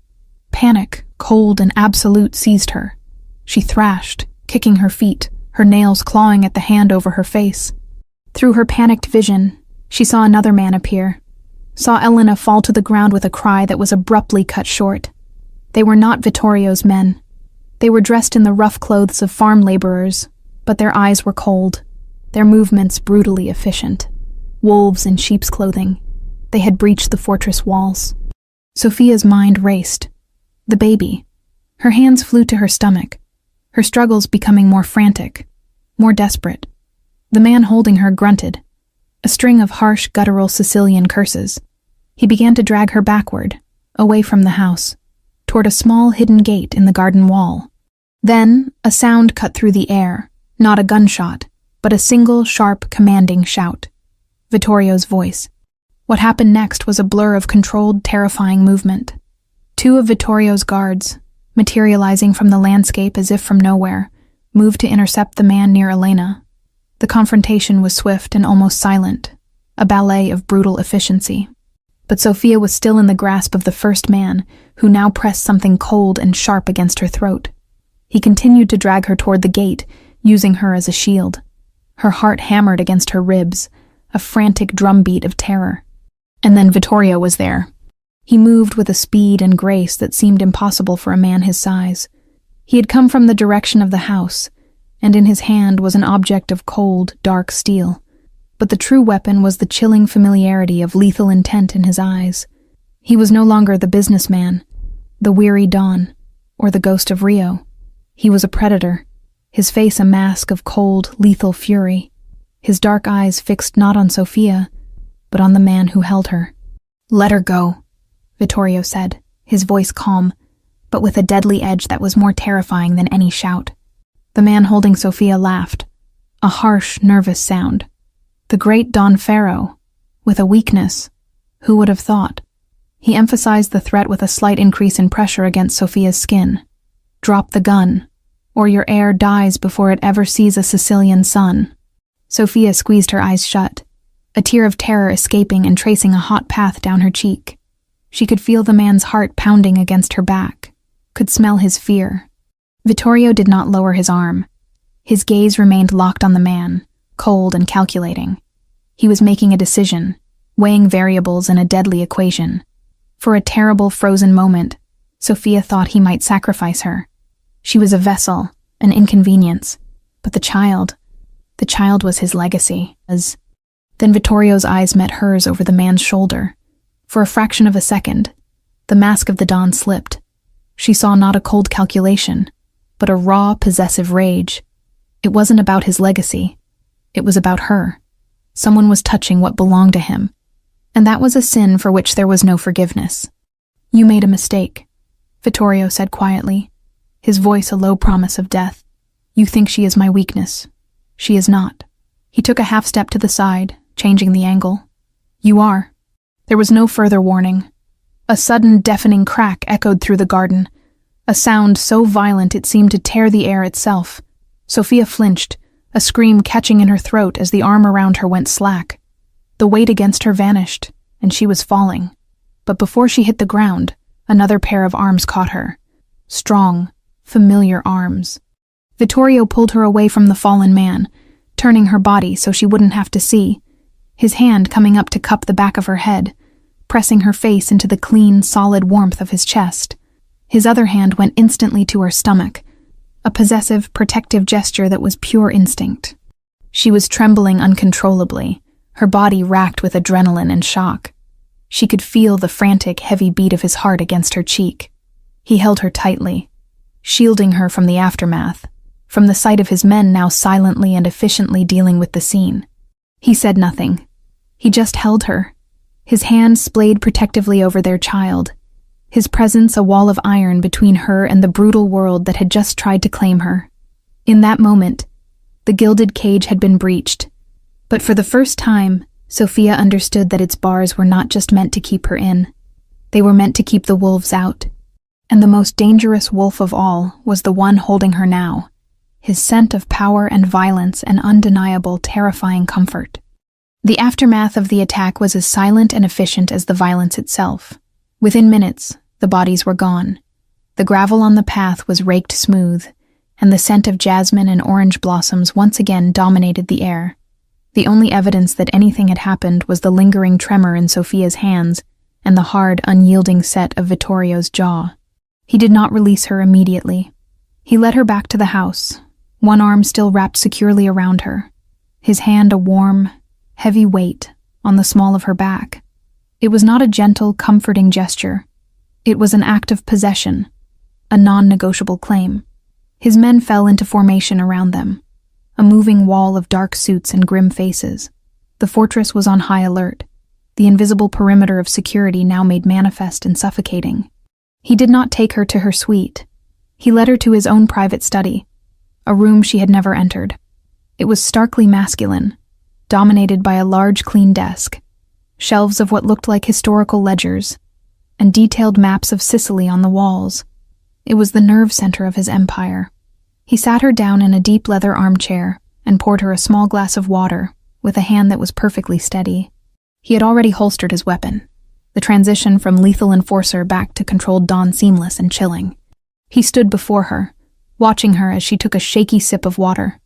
Panic, cold and absolute, seized her. She thrashed, kicking her feet, her nails clawing at the hand over her face. Through her panicked vision, she saw another man appear, saw Elena fall to the ground with a cry that was abruptly cut short. They were not Vittorio's men. They were dressed in the rough clothes of farm laborers, but their eyes were cold, their movements brutally efficient. Wolves in sheep's clothing, they had breached the fortress walls. Sofia's mind raced. The baby. Her hands flew to her stomach, her struggles becoming more frantic, more desperate. The man holding her grunted, a string of harsh, guttural Sicilian curses. He began to drag her backward, away from the house, toward a small hidden gate in the garden wall. Then, a sound cut through the air, not a gunshot, but a single, sharp, commanding shout. Vittorio's voice. What happened next was a blur of controlled, terrifying movement. Two of Vittorio's guards, materializing from the landscape as if from nowhere, moved to intercept the man near Elena. The confrontation was swift and almost silent, a ballet of brutal efficiency. But Sofia was still in the grasp of the first man, who now pressed something cold and sharp against her throat. He continued to drag her toward the gate, using her as a shield. Her heart hammered against her ribs, a frantic drumbeat of terror. And then Vittorio was there. He moved with a speed and grace that seemed impossible for a man his size. He had come from the direction of the house, and in his hand was an object of cold, dark steel. But the true weapon was the chilling familiarity of lethal intent in his eyes. He was no longer the businessman, the weary Don, or the ghost of Rio. He was a predator, his face a mask of cold, lethal fury, his dark eyes fixed not on Sofia, but on the man who held her. "Let her go," Vittorio said, his voice calm, but with a deadly edge that was more terrifying than any shout. The man holding Sofia laughed, a harsh, nervous sound. The great Don Pharaoh, with a weakness, who would have thought? He emphasized the threat with a slight increase in pressure against Sofia's skin. "Drop the gun," or your heir dies before it ever sees a Sicilian sun." Sophia squeezed her eyes shut, a tear of terror escaping and tracing a hot path down her cheek. She could feel the man's heart pounding against her back, could smell his fear. Vittorio did not lower his arm. His gaze remained locked on the man, cold and calculating. He was making a decision, weighing variables in a deadly equation. For a terrible frozen moment, Sophia thought he might sacrifice her. She was a vessel, an inconvenience, but the child was his legacy. Then Vittorio's eyes met hers over the man's shoulder. For a fraction of a second, the mask of the Don slipped. She saw not a cold calculation, but a raw, possessive rage. It wasn't about his legacy. It was about her. Someone was touching what belonged to him, and that was a sin for which there was no forgiveness. "You made a mistake," Vittorio said quietly, his voice a low promise of death. "You think she is my weakness. She is not." He took a half step to the side, changing the angle. "You are." There was no further warning. A sudden deafening crack echoed through the garden, a sound so violent it seemed to tear the air itself. Sophia flinched, a scream catching in her throat as the arm around her went slack. The weight against her vanished, and she was falling. But before she hit the ground, another pair of arms caught her. Strong, familiar arms. Vittorio pulled her away from the fallen man, turning her body so she wouldn't have to see, his hand coming up to cup the back of her head, pressing her face into the clean, solid warmth of his chest. His other hand went instantly to her stomach, a possessive, protective gesture that was pure instinct. She was trembling uncontrollably, her body racked with adrenaline and shock. She could feel the frantic, heavy beat of his heart against her cheek. He held her tightly, shielding her from the aftermath, from the sight of his men now silently and efficiently dealing with the scene. He said nothing. He just held her, his hand splayed protectively over their child, his presence a wall of iron between her and the brutal world that had just tried to claim her. In that moment, the gilded cage had been breached, but for the first time, Sophia understood that its bars were not just meant to keep her in. They were meant to keep the wolves out. And the most dangerous wolf of all was the one holding her now, his scent of power and violence and undeniable, terrifying comfort. The aftermath of the attack was as silent and efficient as the violence itself. Within minutes, the bodies were gone. The gravel on the path was raked smooth, and the scent of jasmine and orange blossoms once again dominated the air. The only evidence that anything had happened was the lingering tremor in Sophia's hands and the hard, unyielding set of Vittorio's jaw. He did not release her immediately. He led her back to the house, one arm still wrapped securely around her, his hand a warm, heavy weight on the small of her back. It was not a gentle, comforting gesture. It was an act of possession, a non-negotiable claim. His men fell into formation around them, a moving wall of dark suits and grim faces. The fortress was on high alert, the invisible perimeter of security now made manifest and suffocating. He did not take her to her suite. He led her to his own private study, a room she had never entered. It was starkly masculine, dominated by a large clean desk, shelves of what looked like historical ledgers, and detailed maps of Sicily on the walls. It was the nerve center of his empire. He sat her down in a deep leather armchair and poured her a small glass of water with a hand that was perfectly steady. He had already holstered his weapon, the transition from lethal enforcer back to controlled Don seamless and chilling. He stood before her, watching her as she took a shaky sip of water.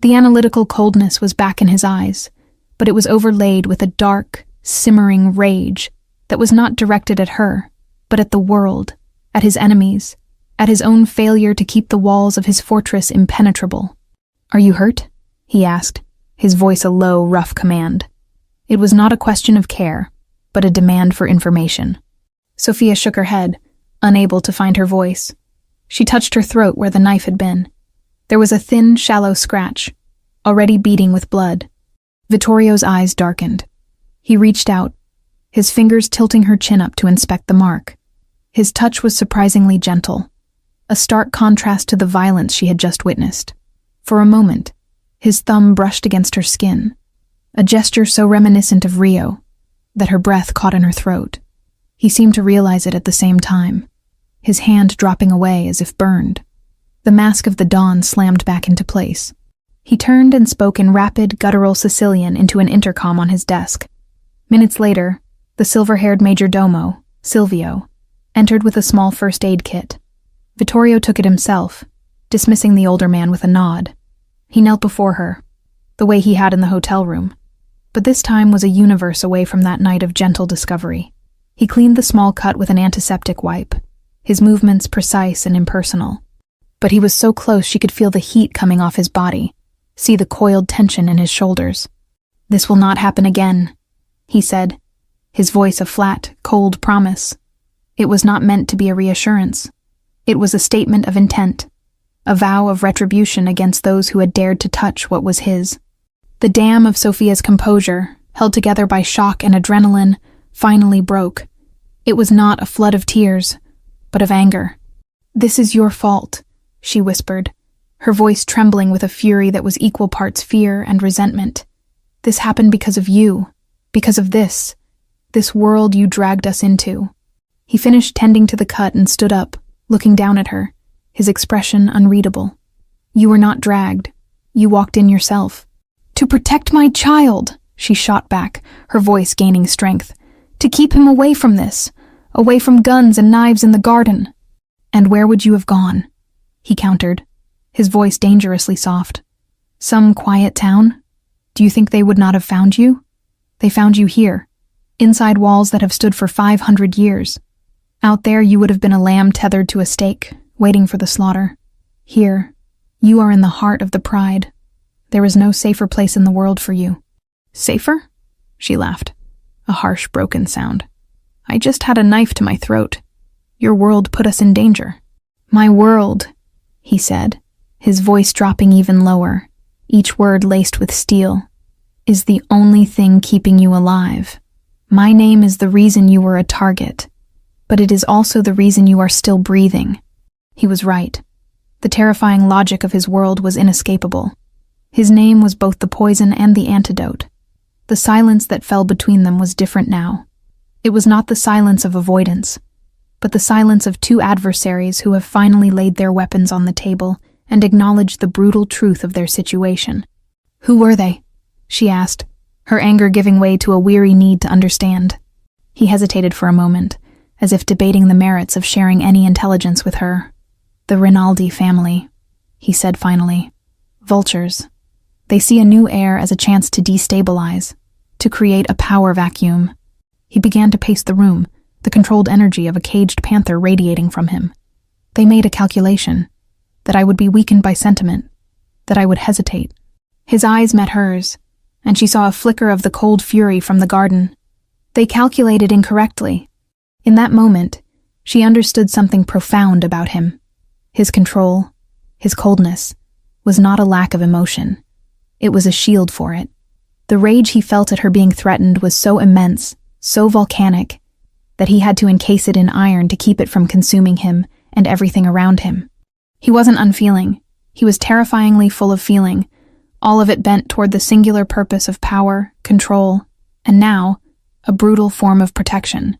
The analytical coldness was back in his eyes, but it was overlaid with a dark, simmering rage that was not directed at her, but at the world, at his enemies, at his own failure to keep the walls of his fortress impenetrable. "Are you hurt?" he asked, his voice a low, rough command. It was not a question of care, but a demand for information. Sophia shook her head, unable to find her voice. She touched her throat where the knife had been. There was a thin, shallow scratch, already beating with blood. Vittorio's eyes darkened. He reached out, his fingers tilting her chin up to inspect the mark. His touch was surprisingly gentle, a stark contrast to the violence she had just witnessed. For a moment, his thumb brushed against her skin, a gesture so reminiscent of Rio that her breath caught in her throat. He seemed to realize it at the same time, his hand dropping away as if burned. The mask of the dawn slammed back into place. He turned and spoke in rapid, guttural Sicilian into an intercom on his desk. Minutes later, the silver-haired majordomo, Silvio, entered with a small first aid kit. Vittorio took it himself, dismissing the older man with a nod. He knelt before her, the way he had in the hotel room. But this time was a universe away from that night of gentle discovery. He cleaned the small cut with an antiseptic wipe, his movements precise and impersonal. But he was so close she could feel the heat coming off his body, see the coiled tension in his shoulders. "This will not happen again," he said, his voice a flat, cold promise. It was not meant to be a reassurance. It was a statement of intent, a vow of retribution against those who had dared to touch what was his. The dam of Sofia's composure, held together by shock and adrenaline, finally broke. It was not a flood of tears, but of anger. "This is your fault," she whispered, her voice trembling with a fury that was equal parts fear and resentment. "This happened because of you, because of this world you dragged us into." He finished tending to the cut and stood up, looking down at her, his expression unreadable. "You were not dragged. You walked in yourself." "To protect my child," she shot back, her voice gaining strength. "To keep him away from this, away from guns and knives in the garden." "And where would you have gone?" he countered, his voice dangerously soft. "Some quiet town? Do you think they would not have found you? They found you here, inside walls that have stood for 500 years. Out there you would have been a lamb tethered to a stake, waiting for the slaughter. Here, you are in the heart of the pride. There is no safer place in the world for you." "Safer?" she laughed, a harsh, broken sound. "I just had a knife to my throat. Your world put us in danger." "My world," he said, his voice dropping even lower, each word laced with steel, "is the only thing keeping you alive. My name is the reason you were a target, but it is also the reason you are still breathing." He was right. The terrifying logic of his world was inescapable. His name was both the poison and the antidote. The silence that fell between them was different now. It was not the silence of avoidance, but the silence of two adversaries who have finally laid their weapons on the table and acknowledged the brutal truth of their situation. "Who were they?" she asked, her anger giving way to a weary need to understand. He hesitated for a moment, as if debating the merits of sharing any intelligence with her. "The Rinaldi family," he said finally. "Vultures. They see a new heir as a chance to destabilize, to create a power vacuum." He began to pace the room, the controlled energy of a caged panther radiating from him. "They made a calculation, that I would be weakened by sentiment, that I would hesitate." His eyes met hers, and she saw a flicker of the cold fury from the garden. They calculated incorrectly. In that moment, she understood something profound about him. His control, his coldness, was not a lack of emotion. It was a shield for it. The rage he felt at her being threatened was so immense, so volcanic, that he had to encase it in iron to keep it from consuming him and everything around him. He wasn't unfeeling. He was terrifyingly full of feeling, all of it bent toward the singular purpose of power, control, and now, a brutal form of protection.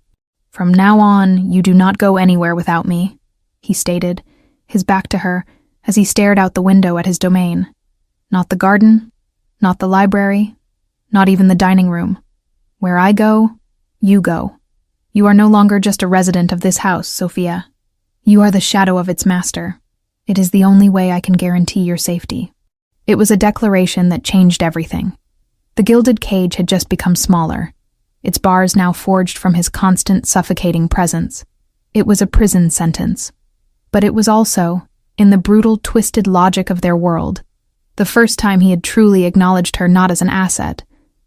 "From now on, you do not go anywhere without me," he stated, his back to her, as he stared out the window at his domain. "Not the garden, not the library, not even the dining room. Where I go, you go. You are no longer just a resident of this house, Sophia. You are the shadow of its master. It is the only way I can guarantee your safety." It was a declaration that changed everything. The gilded cage had just become smaller, its bars now forged from his constant, suffocating presence. It was a prison sentence. But it was also, in the brutal, twisted logic of their world, the first time he had truly acknowledged her not as an asset,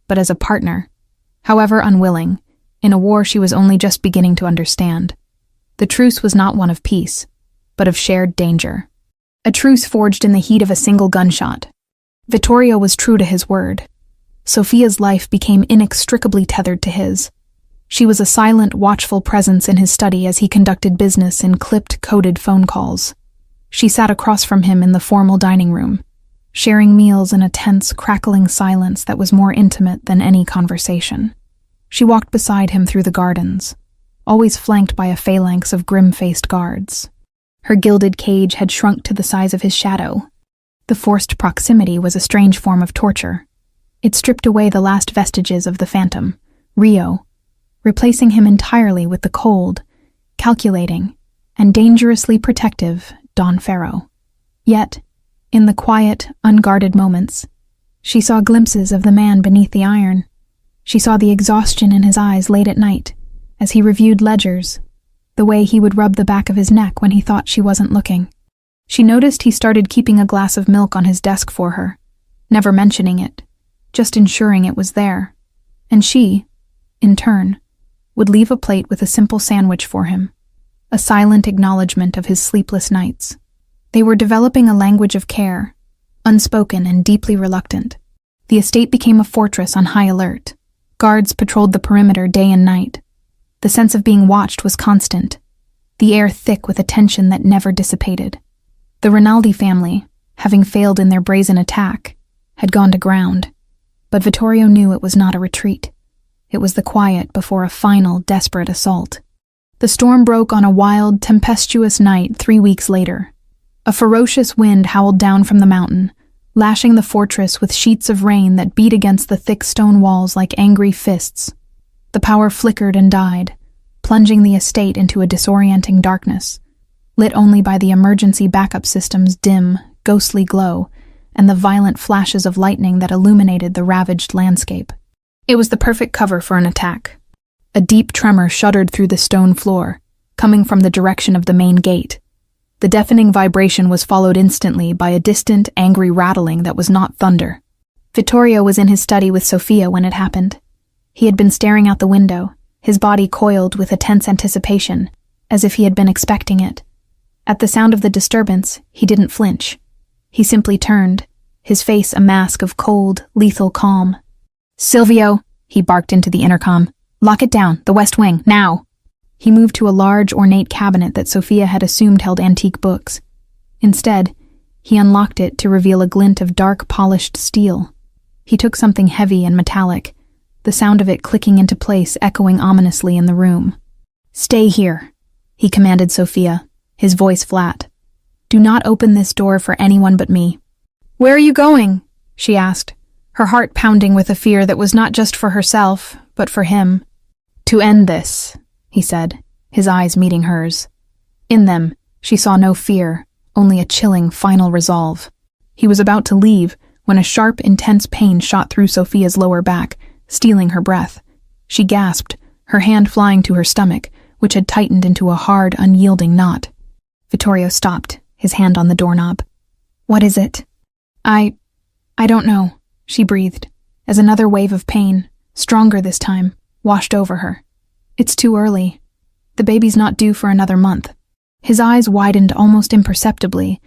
but as a partner, however unwilling, in a war she was only just beginning to understand. The truce was not one of peace, but of shared danger. A truce forged in the heat of a single gunshot. Vittorio was true to his word. Sophia's life became inextricably tethered to his. She was a silent, watchful presence in his study as he conducted business in clipped, coded phone calls. She sat across from him in the formal dining room, sharing meals in a tense, crackling silence that was more intimate than any conversation. She walked beside him through the gardens, always flanked by a phalanx of grim-faced guards. Her gilded cage had shrunk to the size of his shadow. The forced proximity was a strange form of torture. It stripped away the last vestiges of the phantom, Rio, replacing him entirely with the cold, calculating, and dangerously protective Don Farrow. Yet, in the quiet, unguarded moments, she saw glimpses of the man beneath the iron. She saw the exhaustion in his eyes late at night, as he reviewed ledgers, the way he would rub the back of his neck when he thought she wasn't looking. She noticed he started keeping a glass of milk on his desk for her, never mentioning it, just ensuring it was there. And she, in turn, would leave a plate with a simple sandwich for him, a silent acknowledgement of his sleepless nights. They were developing a language of care, unspoken and deeply reluctant. The estate became a fortress on high alert. Guards patrolled the perimeter day and night. The sense of being watched was constant, the air thick with a tension that never dissipated. The Rinaldi family, having failed in their brazen attack, had gone to ground, but Vittorio knew it was not a retreat. It was the quiet before a final, desperate assault. The storm broke on a wild, tempestuous night 3 weeks later. A ferocious wind howled down from the mountain, lashing the fortress with sheets of rain that beat against the thick stone walls like angry fists. The power flickered and died, plunging the estate into a disorienting darkness, lit only by the emergency backup system's dim, ghostly glow and the violent flashes of lightning that illuminated the ravaged landscape. It was the perfect cover for an attack. A deep tremor shuddered through the stone floor, coming from the direction of the main gate. The deafening vibration was followed instantly by a distant, angry rattling that was not thunder. Vittorio was in his study with Sofia when it happened. He had been staring out the window, his body coiled with a tense anticipation, as if he had been expecting it. At the sound of the disturbance, he didn't flinch. He simply turned, his face a mask of cold, lethal calm. "Silvio," he barked into the intercom. "Lock it down, the West Wing, now!" He moved to a large, ornate cabinet that Sofia had assumed held antique books. Instead, he unlocked it to reveal a glint of dark, polished steel. He took something heavy and metallic, the sound of it clicking into place echoing ominously in the room. "Stay here," he commanded Sofia, his voice flat. "Do not open this door for anyone but me." "Where are you going?" she asked, her heart pounding with a fear that was not just for herself, but for him. "To end this," he said, his eyes meeting hers. In them, she saw no fear, only a chilling final resolve. He was about to leave when a sharp, intense pain shot through Sofia's lower back, stealing her breath. She gasped, her hand flying to her stomach, which had tightened into a hard, unyielding knot. Vittorio stopped, his hand on the doorknob. "What is it?" I don't know," she breathed, as another wave of pain, stronger this time, washed over her. "It's too early. The baby's not due for another month." His eyes widened almost imperceptibly,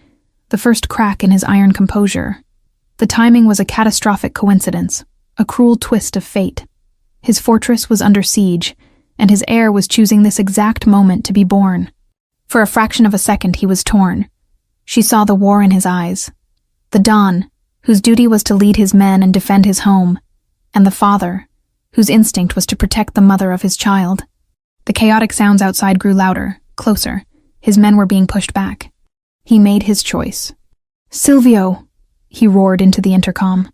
the first crack in his iron composure. The timing was a catastrophic coincidence, a cruel twist of fate. His fortress was under siege, and his heir was choosing this exact moment to be born. For a fraction of a second he was torn. She saw the war in his eyes. The Don, whose duty was to lead his men and defend his home, and the father, whose instinct was to protect the mother of his child. The chaotic sounds outside grew louder, closer. His men were being pushed back. He made his choice. "Silvio," he roared into the intercom.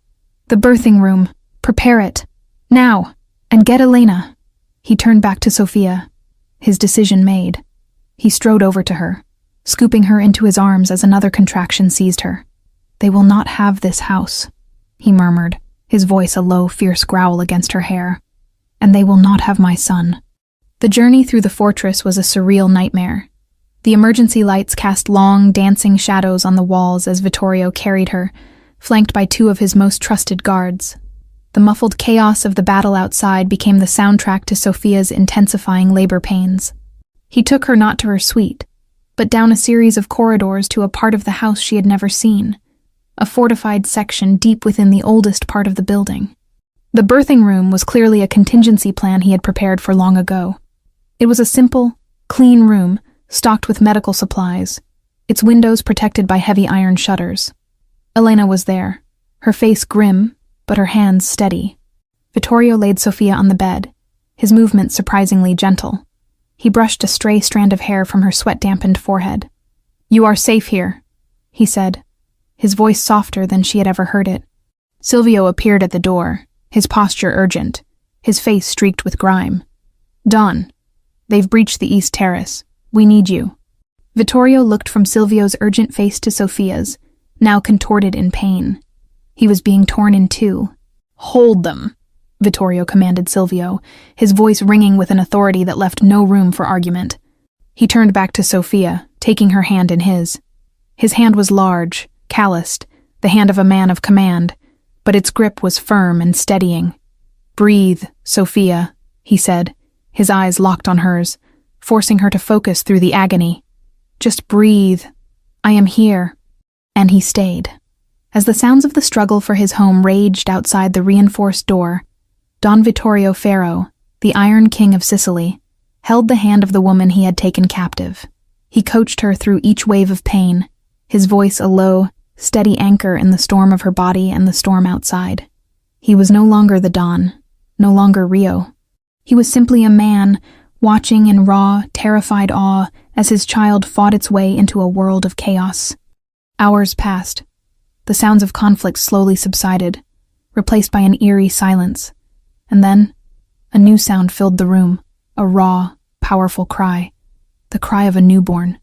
"The birthing room. Prepare it. Now. And get Elena." He turned back to Sofia, his decision made. He strode over to her, scooping her into his arms as another contraction seized her. "They will not have this house," he murmured, his voice a low, fierce growl against her hair. "And they will not have my son." The journey through the fortress was a surreal nightmare. The emergency lights cast long, dancing shadows on the walls as Vittorio carried her, flanked by 2 of his most trusted guards. The muffled chaos of the battle outside became the soundtrack to Sofia's intensifying labor pains. He took her not to her suite, but down a series of corridors to a part of the house she had never seen, a fortified section deep within the oldest part of the building. The birthing room was clearly a contingency plan he had prepared for long ago. It was a simple, clean room, stocked with medical supplies, its windows protected by heavy iron shutters. Elena was there, her face grim, but her hands steady. Vittorio laid Sofia on the bed, his movements surprisingly gentle. He brushed a stray strand of hair from her sweat-dampened forehead. "You are safe here," he said, his voice softer than she had ever heard it. Silvio appeared at the door, his posture urgent, his face streaked with grime. "Don, they've breached the East Terrace. We need you." Vittorio looked from Silvio's urgent face to Sophia's, now contorted in pain. He was being torn in two. "Hold them," Vittorio commanded Silvio, his voice ringing with an authority that left no room for argument. He turned back to Sophia, taking her hand in his. His hand was large, calloused, the hand of a man of command, but its grip was firm and steadying. "Breathe, Sophia," he said, his eyes locked on hers, forcing her to focus through the agony. "Just breathe. I am here." And he stayed. As the sounds of the struggle for his home raged outside the reinforced door, Don Vittorio Ferro, the Iron King of Sicily, held the hand of the woman he had taken captive. He coached her through each wave of pain, his voice a low, steady anchor in the storm of her body and the storm outside. He was no longer the Don, no longer Rio. He was simply a man, watching in raw, terrified awe as his child fought its way into a world of chaos. Hours passed. The sounds of conflict slowly subsided, replaced by an eerie silence. And then, a new sound filled the room, a raw, powerful cry, the cry of a newborn.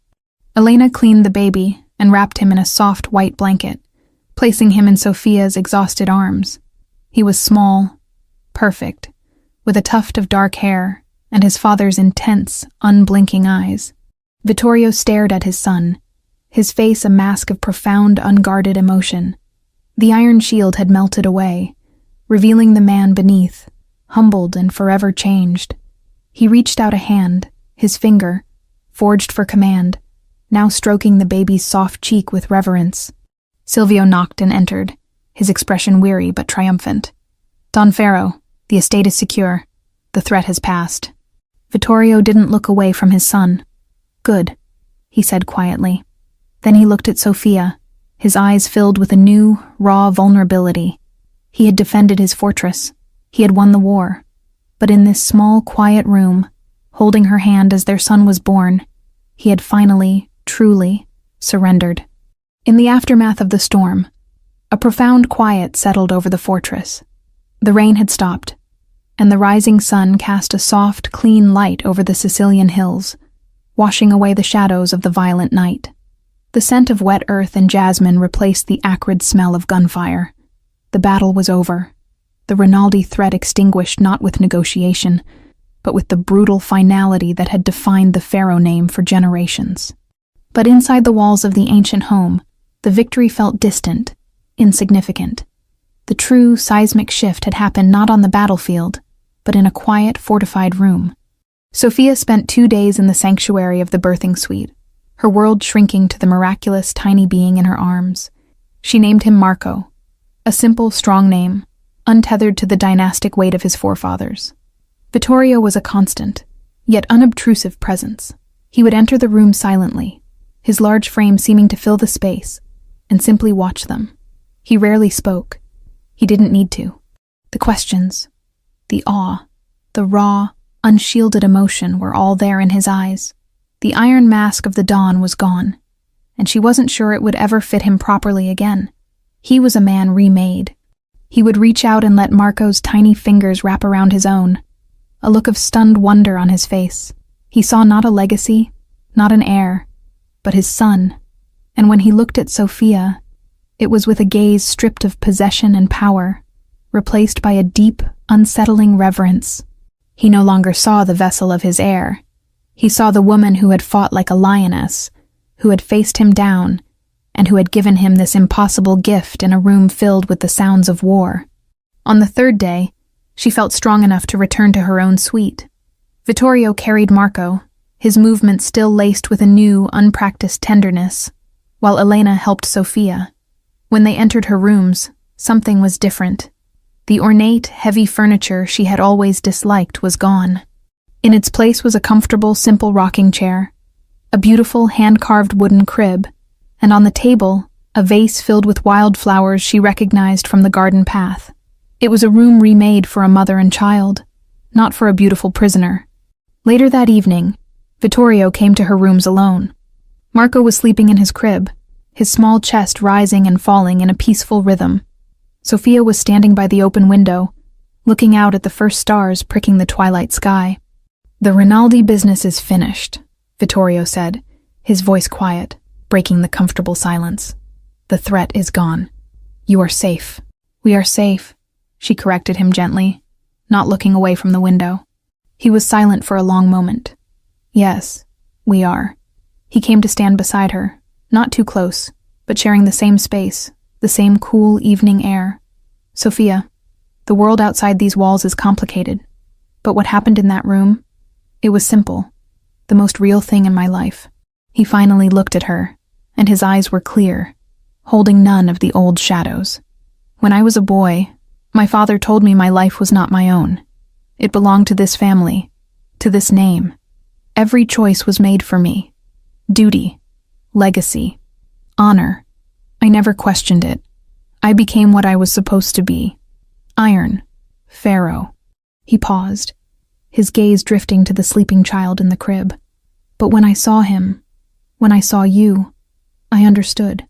Elena cleaned the baby and wrapped him in a soft white blanket, placing him in Sophia's exhausted arms. He was small, perfect, with a tuft of dark hair and his father's intense, unblinking eyes. Vittorio stared at his son, his face a mask of profound, unguarded emotion. The iron shield had melted away, revealing the man beneath, humbled and forever changed. He reached out a hand, his finger, forged for command, now stroking the baby's soft cheek with reverence. Silvio knocked and entered, his expression weary but triumphant. "Don Ferro, the estate is secure. The threat has passed." Vittorio didn't look away from his son. "Good," he said quietly. Then he looked at Sophia, his eyes filled with a new, raw vulnerability. He had defended his fortress. He had won the war. But in this small, quiet room, holding her hand as their son was born, he had finally, truly, surrendered. In the aftermath of the storm, a profound quiet settled over the fortress. The rain had stopped, and the rising sun cast a soft, clean light over the Sicilian hills, washing away the shadows of the violent night. The scent of wet earth and jasmine replaced the acrid smell of gunfire. The battle was over. The Rinaldi threat extinguished not with negotiation, but with the brutal finality that had defined the Pharaoh name for generations. But inside the walls of the ancient home, the victory felt distant, insignificant. The true seismic shift had happened not on the battlefield, but in a quiet, fortified room. Sophia spent 2 days in the sanctuary of the birthing suite, her world shrinking to the miraculous, tiny being in her arms. She named him Marco, a simple, strong name, untethered to the dynastic weight of his forefathers. Vittorio was a constant, yet unobtrusive presence. He would enter the room silently, his large frame seeming to fill the space, and simply watch them. He rarely spoke. He didn't need to. The questions, the awe, the raw, unshielded emotion were all there in his eyes. The iron mask of the Don was gone, and she wasn't sure it would ever fit him properly again. He was a man remade. He would reach out and let Marco's tiny fingers wrap around his own, a look of stunned wonder on his face. He saw not a legacy, not an heir, but his son, and when he looked at Sophia, it was with a gaze stripped of possession and power, replaced by a deep, unsettling reverence. He no longer saw the vessel of his heir. He saw the woman who had fought like a lioness, who had faced him down, and who had given him this impossible gift in a room filled with the sounds of war. On the 3rd day, she felt strong enough to return to her own suite. Vittorio carried Marco, his movements still laced with a new, unpracticed tenderness, while Elena helped Sophia. When they entered her rooms, something was different. The ornate, heavy furniture she had always disliked was gone. In its place was a comfortable, simple rocking chair, a beautiful, hand-carved wooden crib, and on the table, a vase filled with wild flowers she recognized from the garden path. It was a room remade for a mother and child, not for a beautiful prisoner. Later that evening, Vittorio came to her rooms alone. Marco was sleeping in his crib, his small chest rising and falling in a peaceful rhythm. Sophia was standing by the open window, looking out at the first stars pricking the twilight sky. "The Rinaldi business is finished," Vittorio said, his voice quiet, breaking the comfortable silence. "The threat is gone. You are safe." "We are safe," she corrected him gently, not looking away from the window. He was silent for a long moment. "Yes, we are." He came to stand beside her, not too close, but sharing the same space, the same cool evening air. "Sophia, the world outside these walls is complicated, but what happened in that room, it was simple, the most real thing in my life." He finally looked at her, and his eyes were clear, holding none of the old shadows. "When I was a boy, my father told me my life was not my own. It belonged to this family, to this name. Every choice was made for me. Duty, legacy, honor. I never questioned it. I became what I was supposed to be. Iron, Pharaoh." He paused, his gaze drifting to the sleeping child in the crib. "But when I saw him, when I saw you, I understood.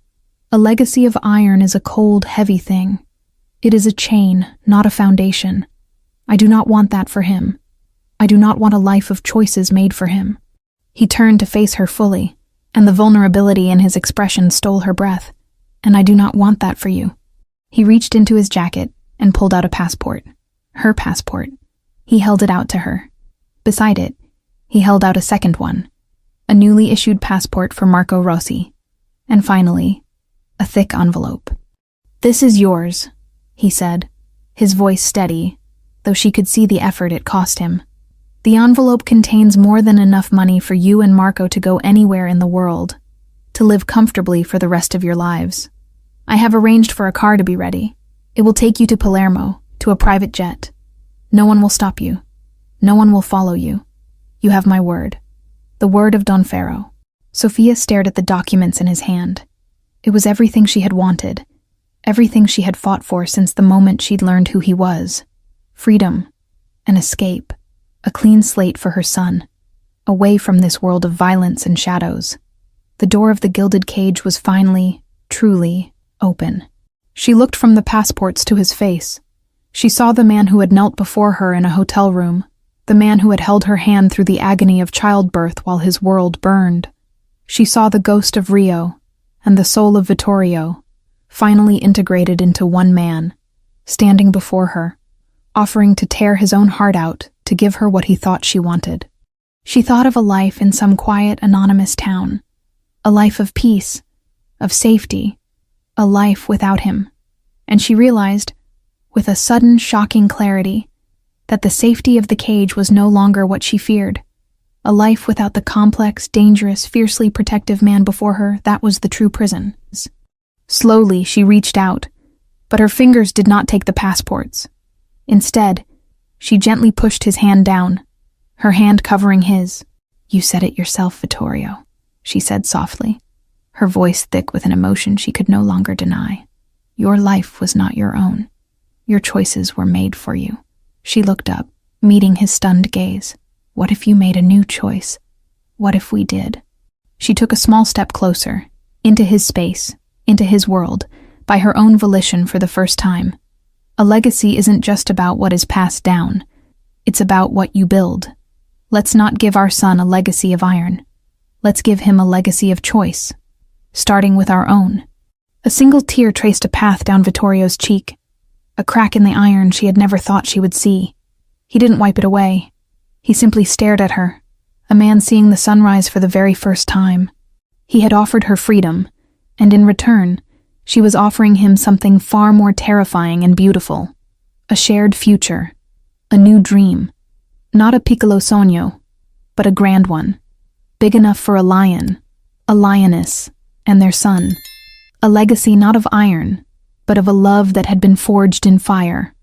A legacy of iron is a cold, heavy thing. It is a chain, not a foundation. I do not want that for him. I do not want a life of choices made for him." He turned to face her fully, and the vulnerability in his expression stole her breath. "And I do not want that for you." He reached into his jacket and pulled out a passport. Her passport. He held it out to her. Beside it, he held out a second one, a newly issued passport for Marco Rossi. And finally, a thick envelope. "This is yours," he said, his voice steady, though she could see the effort it cost him. "The envelope contains more than enough money for you and Marco to go anywhere in the world, to live comfortably for the rest of your lives. I have arranged for a car to be ready. It will take you to Palermo, to a private jet. No one will stop you. No one will follow you. You have my word. The word of Don Pharaoh." Sophia stared at the documents in his hand. It was everything she had wanted, everything she had fought for since the moment she'd learned who he was. Freedom, an escape, a clean slate for her son, away from this world of violence and shadows. The door of the gilded cage was finally, truly, open. She looked from the passports to his face. She saw the man who had knelt before her in a hotel room, the man who had held her hand through the agony of childbirth while his world burned. She saw the ghost of Rio and the soul of Vittorio, finally integrated into one man, standing before her, offering to tear his own heart out to give her what he thought she wanted. She thought of a life in some quiet, anonymous town, a life of peace, of safety, a life without him, and she realized, with a sudden, shocking clarity, that the safety of the cage was no longer what she feared. A life without the complex, dangerous, fiercely protective man before her, that was the true prison. Slowly, she reached out, but her fingers did not take the passports. Instead, she gently pushed his hand down, her hand covering his. "You said it yourself, Vittorio," she said softly, her voice thick with an emotion she could no longer deny. "Your life was not your own. Your choices were made for you." She looked up, meeting his stunned gaze. "What if you made a new choice? What if we did?" She took a small step closer, into his space, into his world, by her own volition for the first time. A legacy isn't just about what is passed down. It's about what you build. Let's not give our son a legacy of iron. Let's give him a legacy of choice, starting with our own. A single tear traced a path down Vittorio's cheek, a crack in the iron she had never thought she would see. He didn't wipe it away. He simply stared at her, a man seeing the sunrise for the very first time. He had offered her freedom, and in return, she was offering him something far more terrifying and beautiful. A shared future, a new dream. Not a piccolo sogno, but a grand one. Big enough for a lion, a lioness, and their son. A legacy not of iron, but of a love that had been forged in fire.